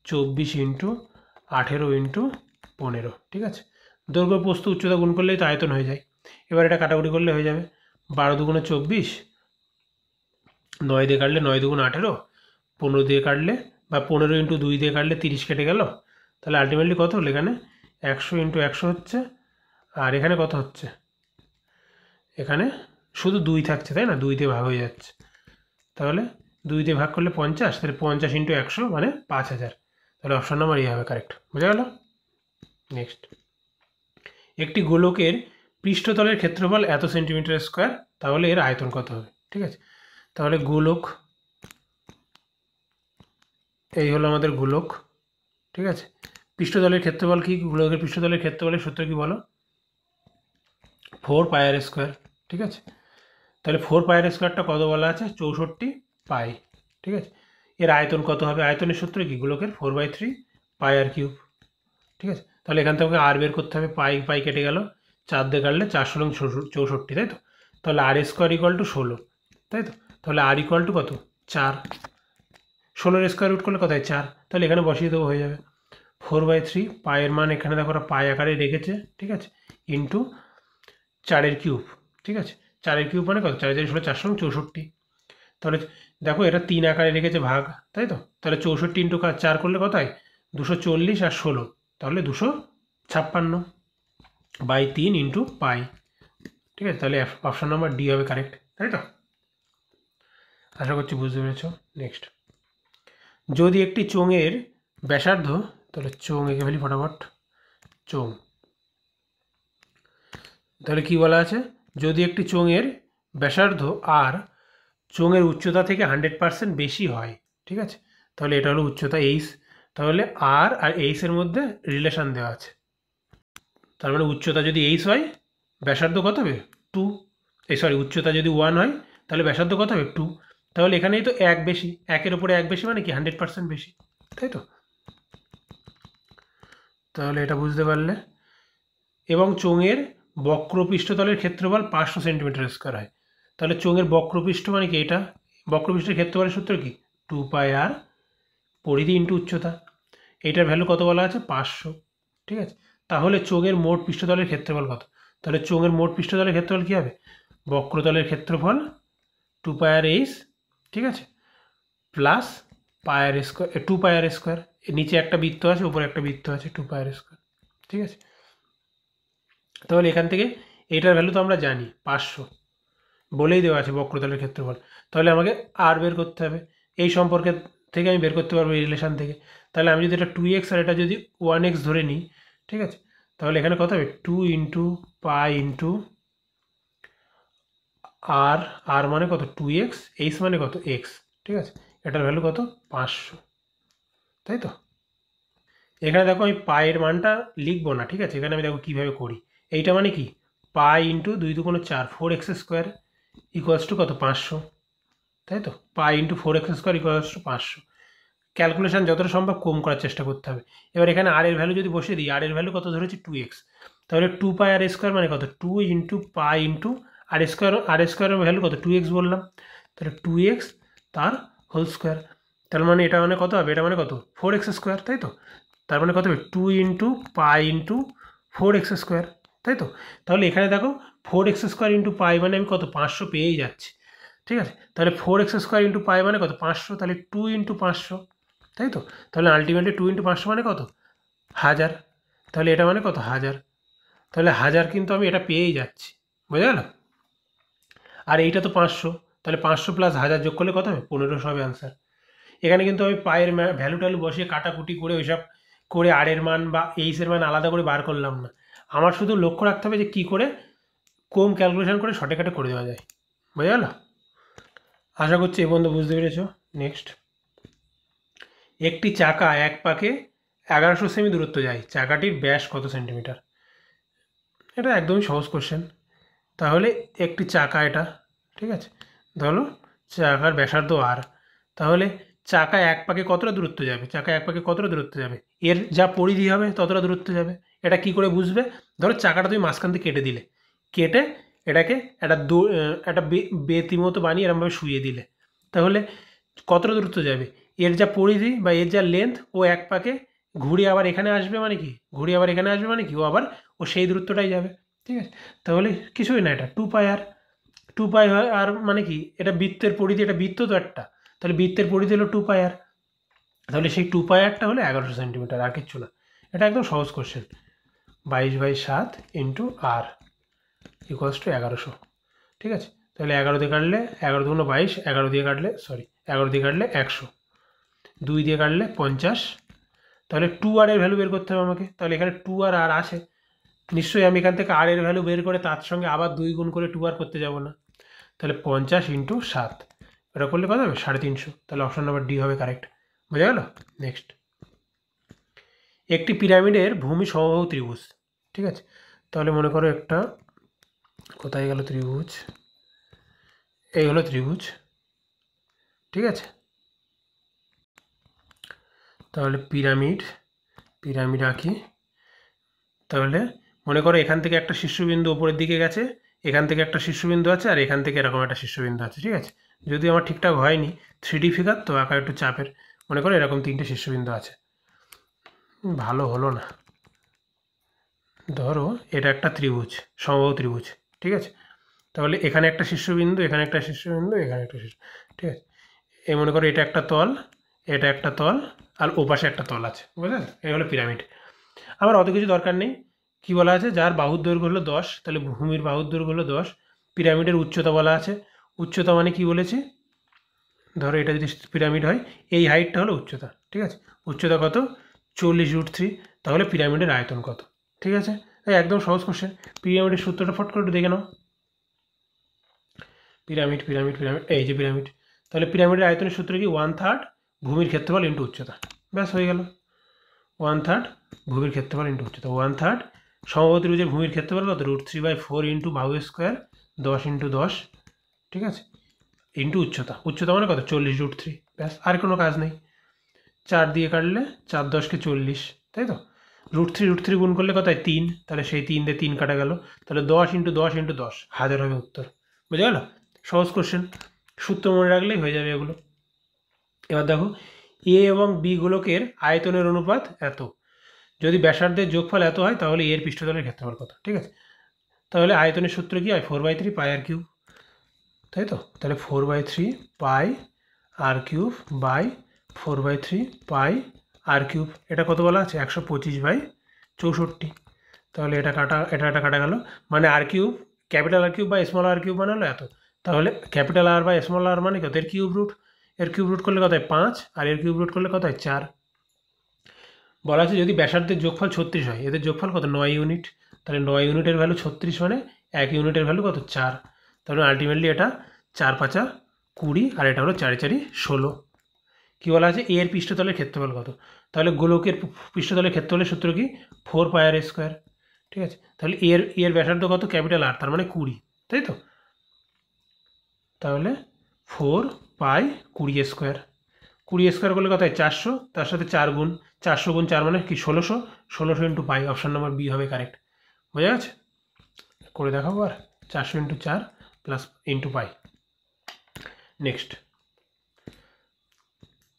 S1: 24 ইন্টু 18 ইন্টু 15, ঠিক আছে? দৈর্ঘ্য প্রস্থ উচ্চতা গুণ করলেই তো আয়তন হয়ে যায়। এবার এটা কাটাকুটি করলে হয়ে যাবে, 12 দুগুণে 24, 9 দিয়ে কাটলে 9 দুগুণ 18, 15 দিয়ে কাটলে বা 15 ইন্টু 2 দিয়ে কাটলে 30 কেটে গেল, তাহলে আলটিমেটলি কত হলো? এখানে 100 ইন্টু 100 হচ্ছে, আর এখানে কত হচ্ছে? এখানে শুধু 2 থাকছে, তাই না? 2 দিয়ে ভাগ হয়ে যাচ্ছে, তাহলে 2 দিয়ে ভাগ করলে 50, তাহলে 50 ইন্টু 100 মানে 5000, তাহলে অপশন নাম্বার এ হবে কারেক্ট, বোঝা গেল? নেক্সট, একটি গোলকের পৃষ্ঠতলের ক্ষেত্রফল এত সেন্টিমিটার স্কোয়ার, তাহলে এর আয়তন কত হবে? ঠিক আছে, তাহলে গোলক, এই হলো আমাদের গোলক, ঠিক আছে? পৃষ্ঠতলের ক্ষেত্রফল কি? গোলকের পৃষ্ঠতলের ক্ষেত্রফলের সূত্র কি বলো? 4 পাই আর স্কোয়ার, ঠিক আছে? তাহলে 4 পাই আর স্কোয়ারটা কত বলা আছে? 64 পাই, ঠিক আছে? এর আয়তন কত হবে? আয়তনের সূত্র কি? গোলকের 4/3 পাই আর কিউব, ঠিক আছে? তাহলে এখান থেকে আর বের করতে হবে, পাই পাই কেটে গেল, 4 দিয়ে কাটলে 4 64, তাই তো? তাহলে আর স্কোয়ার ইকুয়াল টু 16, তাই তো? তাহলে আর ইকুয়াল টু কত? 4, 16 স্কোয়ার রুট করলে কোথায়? 4, তাহলে এখানে বসিয়ে দেবো, হয়ে যাবে 4/3 পায়ের মান এখানে দেখো ওরা পাই আকারে রেখেছে, ঠিক আছে? ইন্টু 4-এর কিউব, ঠিক আছে? 4-এর কিউব মানে কত? 4 4 464, তাহলে দেখো এটা 3 আকারে রেখেছে ভাগ, তাই তো? তাহলে 64 ইন্টু 4 করলে কত হয়? 240 আর 16, তাহলে 256 বাই 3 ইন্টু পাই, ঠিক আছে? তাহলে অপশন নাম্বার ডি হবে কারেক্ট, তাই তো? আশা করছি বুঝতে পেরেছ। নেক্সট, যদি একটি চোঙের ব্যাসার্ধ, তাহলে চোঙ এঁকে ফেলি ফটাফট, চোঙ, তাহলে কি বলা আছে? যদি একটি চোঙের ব্যাসার্ধ আর চোঙের উচ্চতা থেকে 100% বেশি হয়, ঠিক আছে? তাহলে এটা হলো উচ্চতা এইচ, তাহলে আর এইচের মধ্যে রিলেশন দেওয়া আছে, তার মানে উচ্চতা যদি এইচ হয়, ব্যাসার্ধ কত হবে? 2, সরি, উচ্চতা যদি 1 হয়, তাহলে ব্যাসার্ধ কত হবে? 2, তাহলে এখানেই তো 1 বেশি, 1-এর উপরে 1 বেশি মানে কি? 100% বেশি, তাই তো? তাহলে এটা বুঝতে পারলে। এবং চোঙের বক্রপৃষ্ঠতলের ক্ষেত্রফল 500 সেন্টিমিটার স্কোয়ার হয়, তাহলে চোঙের বক্রপৃষ্ঠ মানে কি? এটা বক্রপৃষ্ঠের ক্ষেত্রফলের সূত্র কি? 2 পাই আর পরিধি ইন্টু উচ্চতা, এইটার ভ্যালু কত বলা আছে? 500, ঠিক আছে? তাহলে চোঙের মোট পৃষ্ঠতলের ক্ষেত্রফল কত? তাহলে চোঙের মোট পৃষ্ঠতলের ক্ষেত্রফল কী হবে? বক্রতলের ক্ষেত্রফল 2πr/h, ঠিক আছে, প্লাস πr², 2πr², নিচে একটা বৃত্ত আছে, উপরে একটা বৃত্ত আছে, 2πr², ঠিক আছে। তাহলে এখান থেকে এটার ভ্যালু তো আমরা জানি 500, বলেই দেওয়া আছে বক্রতলের ক্ষেত্রফল। তাহলে আমাকে আর বের করতে হবে, এই সম্পর্কে থেকে আমি বের করতে পারবো এই রিলেশান থেকে। তাহলে আমি যদি এটা 2x আর এটা যদি 1x ধরে নিই, ঠিক আছে, তাহলে এখানে কত হবে 2 ইন্টু পাই ইন্টু আর, আর মানে কত 2x, এইচ মানে কত x, ঠিক আছে, এটার ভ্যালু কত 500, তাই তো। এখানে দেখো আমি পায়ের মানটা লিখবো না, ঠিক আছে, এখানে আমি দেখো কীভাবে করি। এইটা মানে কি pi into 2 2 4, 4x² equals to কত 500, তাই তো। Pi into 4x² equals to 500। Calculation যতটা সম্ভব কম করার চেষ্টা করতে হবে। এবার এখানে আর এর ভ্যালু যদি বসিয়ে দিই, আর এর ভ্যালু কত ধরেছি 2x, তাহলে 2πr² মানে কত 2 ইন্টু পাই ইন্টু আর², আর² ভ্যালু কত 2x বললাম, তাহলে 2x তার হোল স্কোয়ার। তার মানে এটা মানে কত হবে, এটা মানে কত 4x², তাই তো। তার মানে কত হবে 2 ইন্টু পাই ইন্টু 4x², তাই তো। তাহলে এখানে দেখো 4x² ইন্টু পাই মানে আমি কত 500 পেয়েই যাচ্ছি, ঠিক আছে। তাহলে 4x² ইন্টু পাই মানে কত 500, তাহলে 2 ইন্টু 500, তাই তো। তাহলে আলটিমেটলি 2 ইন্টু 500 মানে কত 1000, তাহলে এটা মানে কত 1000, তাহলে 1000 কিন্তু আমি এটা পেয়েই যাচ্ছি, বোঝা গেল। আর এইটা তো 500, তাহলে 500 প্লাস 1000 যোগ করলে কত হবে 1500 হবে আনসার। এখানে কিন্তু আমি পায়ের ভ্যালু ট্যালু বসিয়ে কাটাকুটি করে ওইসব করে আর এর মান বা এইচের মান আলাদা করে বার করলাম না। আমার শুধু লক্ষ্য রাখতে হবে যে কী করে কম ক্যালকুলেশন করে শর্টকাটে করে দেওয়া যায়, বোঝা গেল। আশা করছি এই পর্যন্ত বুঝতে পেরেছো। নেক্সট, একটি চাকা এক পাকে 1100 সেমি দূরত্ব যায়, চাকাটির ব্যাস কত সেন্টিমিটার? এটা একদমই সহজ কোশ্চেন। তাহলে একটি চাকা, এটা ঠিক আছে, ধরো চাকার ব্যাসার্ধ আর, তাহলে চাকা এক পাকে কতটা দূরত্ব যাবে, চাকা এক পাকে কতটা দূরত্ব যাবে, এর যা পরিধি হবে ততটা দূরত্ব যাবে। এটা কি করে বুঝবে? ধরো চাকাটা তুমি মাঝখান থেকে কেটে দিলে, কেটে এটাকে একটা বেতি মতো বানিয়ে এরমভাবে শুয়ে দিলে, তাহলে কতটা দূরত্ব যাবে, এর যা পরিধি বা এর যা লেন্থ, ও এক পাকে ঘুরে আবার এখানে আসবে মানে কি, ঘুরে আবার এখানে আসবে মানে কি, ও সেই দূরত্বটাই যাবে, ঠিক আছে। তাহলে কিছুই না, এটা 2πr, 2πr মানে কি, এটা বৃত্তের পরিধি, এটা বৃত্ত তো একটা, তাহলে বৃত্তের পরিধি হলো 2πr, তাহলে সেই 2πrটা হলো 1100 সেন্টিমিটার, আর কিচ্ছু না। এটা একদম সহজ question. 22/7 into r equals to 1100, ঠিক আছে। তাহলে 11 দিয়ে কাটলে 11 2 22, 11 দিয়ে কাটলে 100, 2 দিয়ে কাটলে 50, তাহলে 2r এর ভ্যালু বের করতে হবে আমাকে। তাহলে এখানে 2r আর আছে, নিশ্চয়ই আমি এখান থেকে আর এর ভ্যালু বের করে তার সঙ্গে আবার 2 গুণ করে 2r করতে যাব না। তাহলে 50 ইন্টু 7, এটা করলে কত হবে 350, তাহলে অপশন নাম্বার ডি হবে কারেক্ট, বোঝা গেল। নেক্সট, একটি পিরামিডের ভূমি সমবাহু ত্রিভুজ, ঠিক আছে। তাহলে মনে করো একটা, কোথায় গেল ত্রিভুজ, এই হলো ত্রিভুজ, ঠিক আছে। তাহলে পিরামিড আঁকি। তাহলে মনে করো এখান থেকে একটা শীর্ষবিন্দু ওপরের দিকে গেছে, এখান থেকে একটা শীর্ষবিন্দু আছে, আর এখান থেকে এরকম একটা শীর্ষবিন্দু আছে, ঠিক আছে। যদি আমার ঠিকঠাক হয়নি, 3D ফিগার তো আঁকা একটু চাপের, মনে করো এরকম 3টে শীর্ষবিন্দু আছে, ভালো হলো না। ধরো এটা একটা ত্রিভুজ, সমবাহু ত্রিভুজ, ঠিক আছে। তাহলে এখানে একটা শীর্ষবিন্দু, এখানে একটা শীর্ষবিন্দু, এখানে একটা শীর্ষ, ঠিক আছে। এই মনে করো এটা একটা তল, এটা একটা তল, আর ওপাশে একটা তল আছে, বুঝলেন, এই হলো পিরামিড। আমার অত কিছু দরকার নেই। কি বলা আছে, যার বাহুর দৈর্ঘ্য হলো 10, তাহলে ভূমির বাহুর দৈর্ঘ্য হলো 10। পিরামিডের উচ্চতা বলা আছে, উচ্চতা মানে কি বলেছি, ধরো এটা যদি পিরামিড হয়, এই হাইটটা হলো উচ্চতা, ঠিক আছে। উচ্চতা কত 40√3, তাহলে পিরামিডের আয়তন কত, ঠিক আছে। এই একদম সহজ কোশ্চেন। পিরামিডের সূত্রটা ফট করে একটু দেখে নাও। পিরামিড, এই যে পিরামিড, তাহলে পিরামিডের আয়তনের সূত্র কি 1/3 ভূমির ক্ষেত্রফল ইন্টু উচ্চতা, ব্যাস হয়ে গেল। 1/3 ভূমির ক্ষেত্রফল ইন্টু উচ্চতা, 1/3 সমবাহু ত্রিভুজের ভূমির ক্ষেত্রফল কত √3/4 ইন্টু বাহু স্কোয়ার 10 ইন্টু 10, ঠিক আছে, ইন্টু উচ্চতা, উচ্চতা মানে কত 40√3, ব্যাস, আর কোনো কাজ নেই। 4 দিয়ে কাটলে 4 10 কে 40, তাই তো। √3 গুণ করলে কত হয় 3, তাহলে সেই 3 দিয়ে 3 কাটা গেল, তাহলে 10 ইন্টু 10 ইন্টু 10, 1000 হবে উত্তর, বুঝা গেল। সহজ কোশ্চেন, সূত্র মনে রাখলেই হয়ে যাবে এগুলো। এবার দেখো, এ এবং বি গোলকের আয়তনের অনুপাত এত, যদি ব্যাসার্ধের যোগফল এত হয় তাহলে এর পৃষ্ঠতলের ক্ষেত্রফল কত, ঠিক আছে। তাহলে আয়তনের সূত্র কি হয়, 4/3 পাই আর কিউব, তাই তো। তাহলে 4/3 pi R cube by 4/3 pi R cube, এটা কত বলা আছে, 125/64। তাহলে এটা কাটা গেল, মানে আর কিউব, ক্যাপিটাল আর কিউব বা স্মল আর কিউব মানে হলো এত। তাহলে ক্যাপিটাল আর বা স্মল আর মানে কত, এর কিউব রুট করলে কত হয় 5, আর এর কিউব রুট করলে কত হয় 4। বলা আছে যদি ব্যাসার্ধের যোগফল 36 হয়, এদের যোগফল কত, 9 ইউনিট। তাহলে 9 ইউনিটের ভ্যালু 36 মানে 1 ইউনিটের ভ্যালু কত, 4। তাহলে আলটিমেটলি এটা 4 5 20, আর এটা হলো 4 4 16। কী বলা আছে, এর পৃষ্ঠতলের ক্ষেত্রফল কত। তাহলে গোলকের পৃষ্ঠতলের ক্ষেত্রফলের সূত্র কি, 4 পাই আর স্কোয়ার, ঠিক আছে। তাহলে এর ব্যাসার্ধ কত, ক্যাপিটাল আর, তার মানে 20, তাই তো। তাহলে 4 পাই 20 স্কোয়ার, 20 স্কোয়ার করলে কত হয় 400, তার সাথে 4 গুণ, 400 গুণ 4 মানে কি 1600, 1600 into pi, option number B হবে কারেক্ট। বোঝা গেছে, করে দেখাবো আর, 400 into 4 plus into pi. Next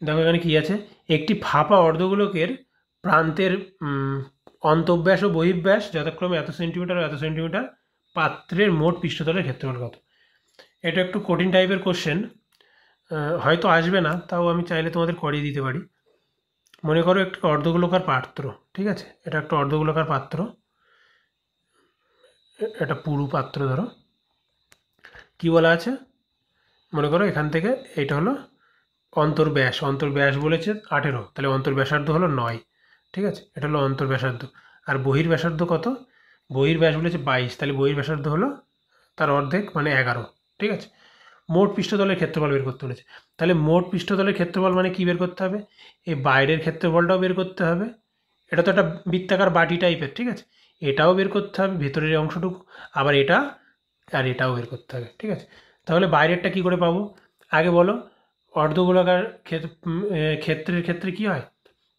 S1: দেখো এখানে কী আছে, একটি ফাঁপা অর্ধগোলকের প্রান্তের অন্তঃব্যাস ও বহিঃব্যাস যথাক্রমে এত সেন্টিমিটার ও এত সেন্টিমিটার, পাত্রের মোট পৃষ্ঠতলের ক্ষেত্রফল কত। এটা একটু কঠিন টাইপের কোশ্চেন, হয়তো আসবে না, তাও আমি চাইলে তোমাদের করিয়ে দিতে পারি। মনে করো একটা অর্ধগোলকার পাত্র, ঠিক আছে, এটা একটা অর্ধগোলকার পাত্র, এটা পুরু পাত্র ধরো। কি বলা আছে, মনে করো এখান থেকে এটা হলো অন্তর্ব্যাস বলেছে 18, তাহলে অন্তর্ব্যাসার্ধ হলো 9, ঠিক আছে, এটা হলো অন্তর্ব্যাসার্ধ। আর বহির্ব্যাসার্ধ কত, বহির্ব্যাস বলেছে 22, তাহলে বহির্ব্যাসার্ধ হলো তার অর্ধেক মানে 11, ঠিক আছে। মোট পৃষ্ঠতলের ক্ষেত্রফল বের করতে বলেছে, তাহলে মোট পৃষ্ঠতলের ক্ষেত্রফল মানে কি বের করতে হবে, এই বাইরের ক্ষেত্রফলটাও বের করতে হবে, এটা তো একটা বৃত্তাকার বাটি টাইপের, ঠিক আছে, এটাও বের করতে হবে ভেতরের অংশটুকু, আবার এটা আর এটাও বের করতে হবে, ঠিক আছে। তাহলে বাইরেরটা কি করে পাবো, আগে বলো, অর্ধগোলাকার ক্ষেত্রের ক্ষেত্রে কি হয়,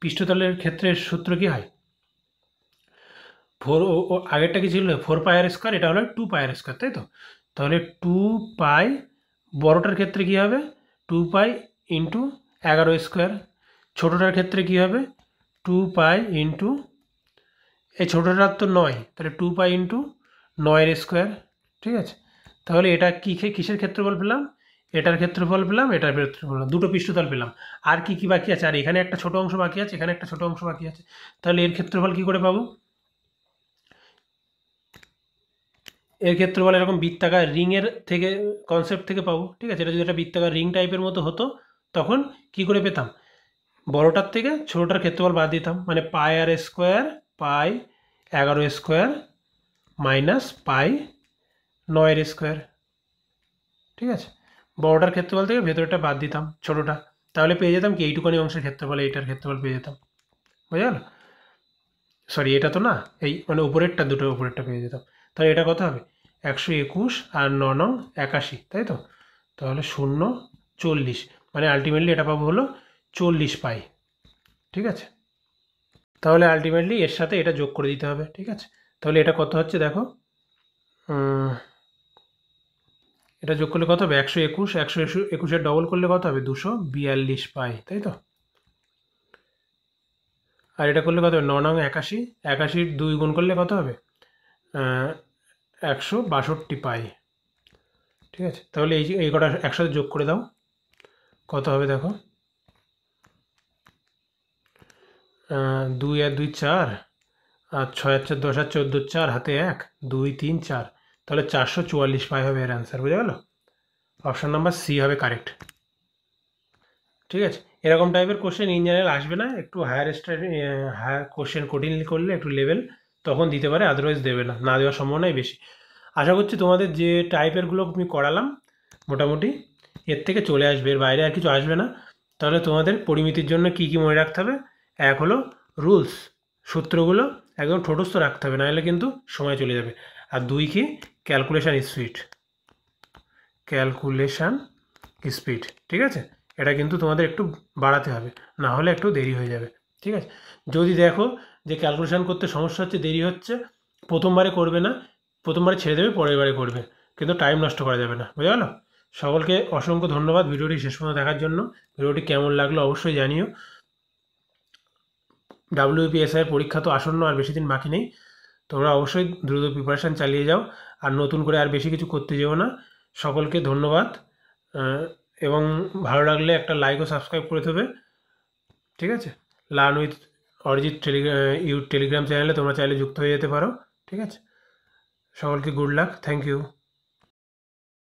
S1: পৃষ্ঠতলের ক্ষেত্রের সূত্র কি হয়, আগেরটা কি ছিল 4 পাই আর স্কোয়ার, এটা হলো 2 পাই আর স্কোয়ার, তাই তো। তাহলে 2 পাই, বড়টার ক্ষেত্রে কি হবে 2 পাই ইন্টু 11 স্কোয়ার, ছোটোটার ক্ষেত্রে কি হবে 2 পাই ইন্টু, এই ছোটোটার তো 9, তাহলে 2 পাই ইন্টু 9 স্কোয়ার, ঠিক আছে। তাহলে এটা কিসের ক্ষেত্রফল পেলাম, এটার ক্ষেত্রফল পেলাম, এটার ক্ষেত্রফল পেলাম, দুটো পৃষ্ঠতল পেলাম। আর কি বাকি আছে, আর এখানে একটা ছোট অংশ বাকি আছে, এখানে একটা ছোট অংশ বাকি আছে, তাহলে এর ক্ষেত্রফল কি করে পাবো, এর ক্ষেত্রফল এরকম বৃত্তাকার রিংয়ের থেকে কনসেপ্ট থেকে পাবো, ঠিক আছে। এটা যদি একটা বৃত্তাকার রিং টাইপের মতো হতো তখন কি করে পেতাম, বড়টার থেকে ছোটোটার ক্ষেত্রফল বাদ দিতাম, মানে pi R square pi 11 square minus pi 9 square, ঠিক আছে। বড়টার ক্ষেত্রফল থেকে ভেতরটা বাদ দিতাম ছোটোটা, তাহলে পেয়ে যেতাম কি এইটুকানি অংশের ক্ষেত্রফল, এইটার ক্ষেত্রফল পেয়ে যেতাম, বুঝা গেল। সরি এটা তো না, এই মানে উপরেরটা, দুটো উপরেরটা পেয়ে যেতাম। তাহলে এটা কত হবে 121 আর 9 9 81, তাই তো। তাহলে 0 40, মানে আলটিমেটলি এটা পাবো হলো 40 পাই, ঠিক আছে। তাহলে আলটিমেটলি এর সাথে এটা যোগ করে দিতে হবে, ঠিক আছে। তাহলে এটা কত হচ্ছে দেখো, এটা যোগ করলে কত হবে 121, 121 ডবল করলে কত হবে 242 পাই, তাই তো। আর এটা করলে কত হবে 9 9 81, 81 2 গুণ করলে কত হবে 162 পাই, ঠিক আছে। তাহলে এই কটা একসাথে যোগ করে দাও, কত হবে দেখো, 2 আর 2 4, আর 6 আর 4 10 আর 14 4, হাতে 1 2 3 4, তাহলে 444 পাই হবে এর অ্যান্সার, বুঝা গেল। অপশান নাম্বার সি হবে কারেক্ট, ঠিক আছে। এরকম টাইপের কোশ্চেন ইন জেনারেল আসবে না, একটু হায়ার কোশ্চেন কঠিন করলে একটু লেভেল তখন দিতে পারে, আদারওয়াইজ দেবে না, না দেওয়ার সম্ভাবনাই বেশি। আশা করছি তোমাদের যে টাইপেরগুলো আমি করালাম মোটামুটি এর থেকে চলে আসবে, এর বাইরে আর কিছু আসবে না। তাহলে তোমাদের পরিমিতির জন্য কি কি মনে রাখতে হবে, এক হলো রুলস, সূত্রগুলো একদম ঠোঁটস্থ রাখতে হবে, নাহলে কিন্তু সময় চলে যাবে। আর দুই কি, ক্যালকুলেশান স্পিড, ঠিক আছে, এটা কিন্তু তোমাদের একটু বাড়াতে হবে, না হলে একটু দেরি হয়ে যাবে, ঠিক আছে। যদি দেখো যে ক্যালকুলেশান করতে সমস্যা হচ্ছে, দেরি হচ্ছে, প্রথমবারে করবে না, প্রথমবারে ছেড়ে দেবে, পরের বারে করবে, কিন্তু টাইম নষ্ট করা যাবে না, বুঝা গেল। সকলকে অসংখ্য ধন্যবাদ ভিডিওটি শেষ পর্যন্ত দেখার জন্য। ভিডিওটি কেমন লাগলো অবশ্যই জানিও। WBSI এর পরীক্ষা তো আসন্ন, আর বেশি দিন বাকি নেই। তোমরা অবশ্যই দ্রুত প্রিপারেশান চালিয়ে যাও, আর নতুন করে আর বেশি কিছু করতে যেও না। সকলকে ধন্যবাদ, আহ, এবং ভালো লাগলে একটা লাইক ও সাবস্ক্রাইব করে দেবে। ঠিক আছে? লার্ন উইথ অরিজিৎ টেলিগ্রাম চ্যানেলে তোমরা চাইলে যুক্ত হয়ে যেতে পারো। ঠিক আছে? সকলকে গুড লাক, থ্যাংক ইউ।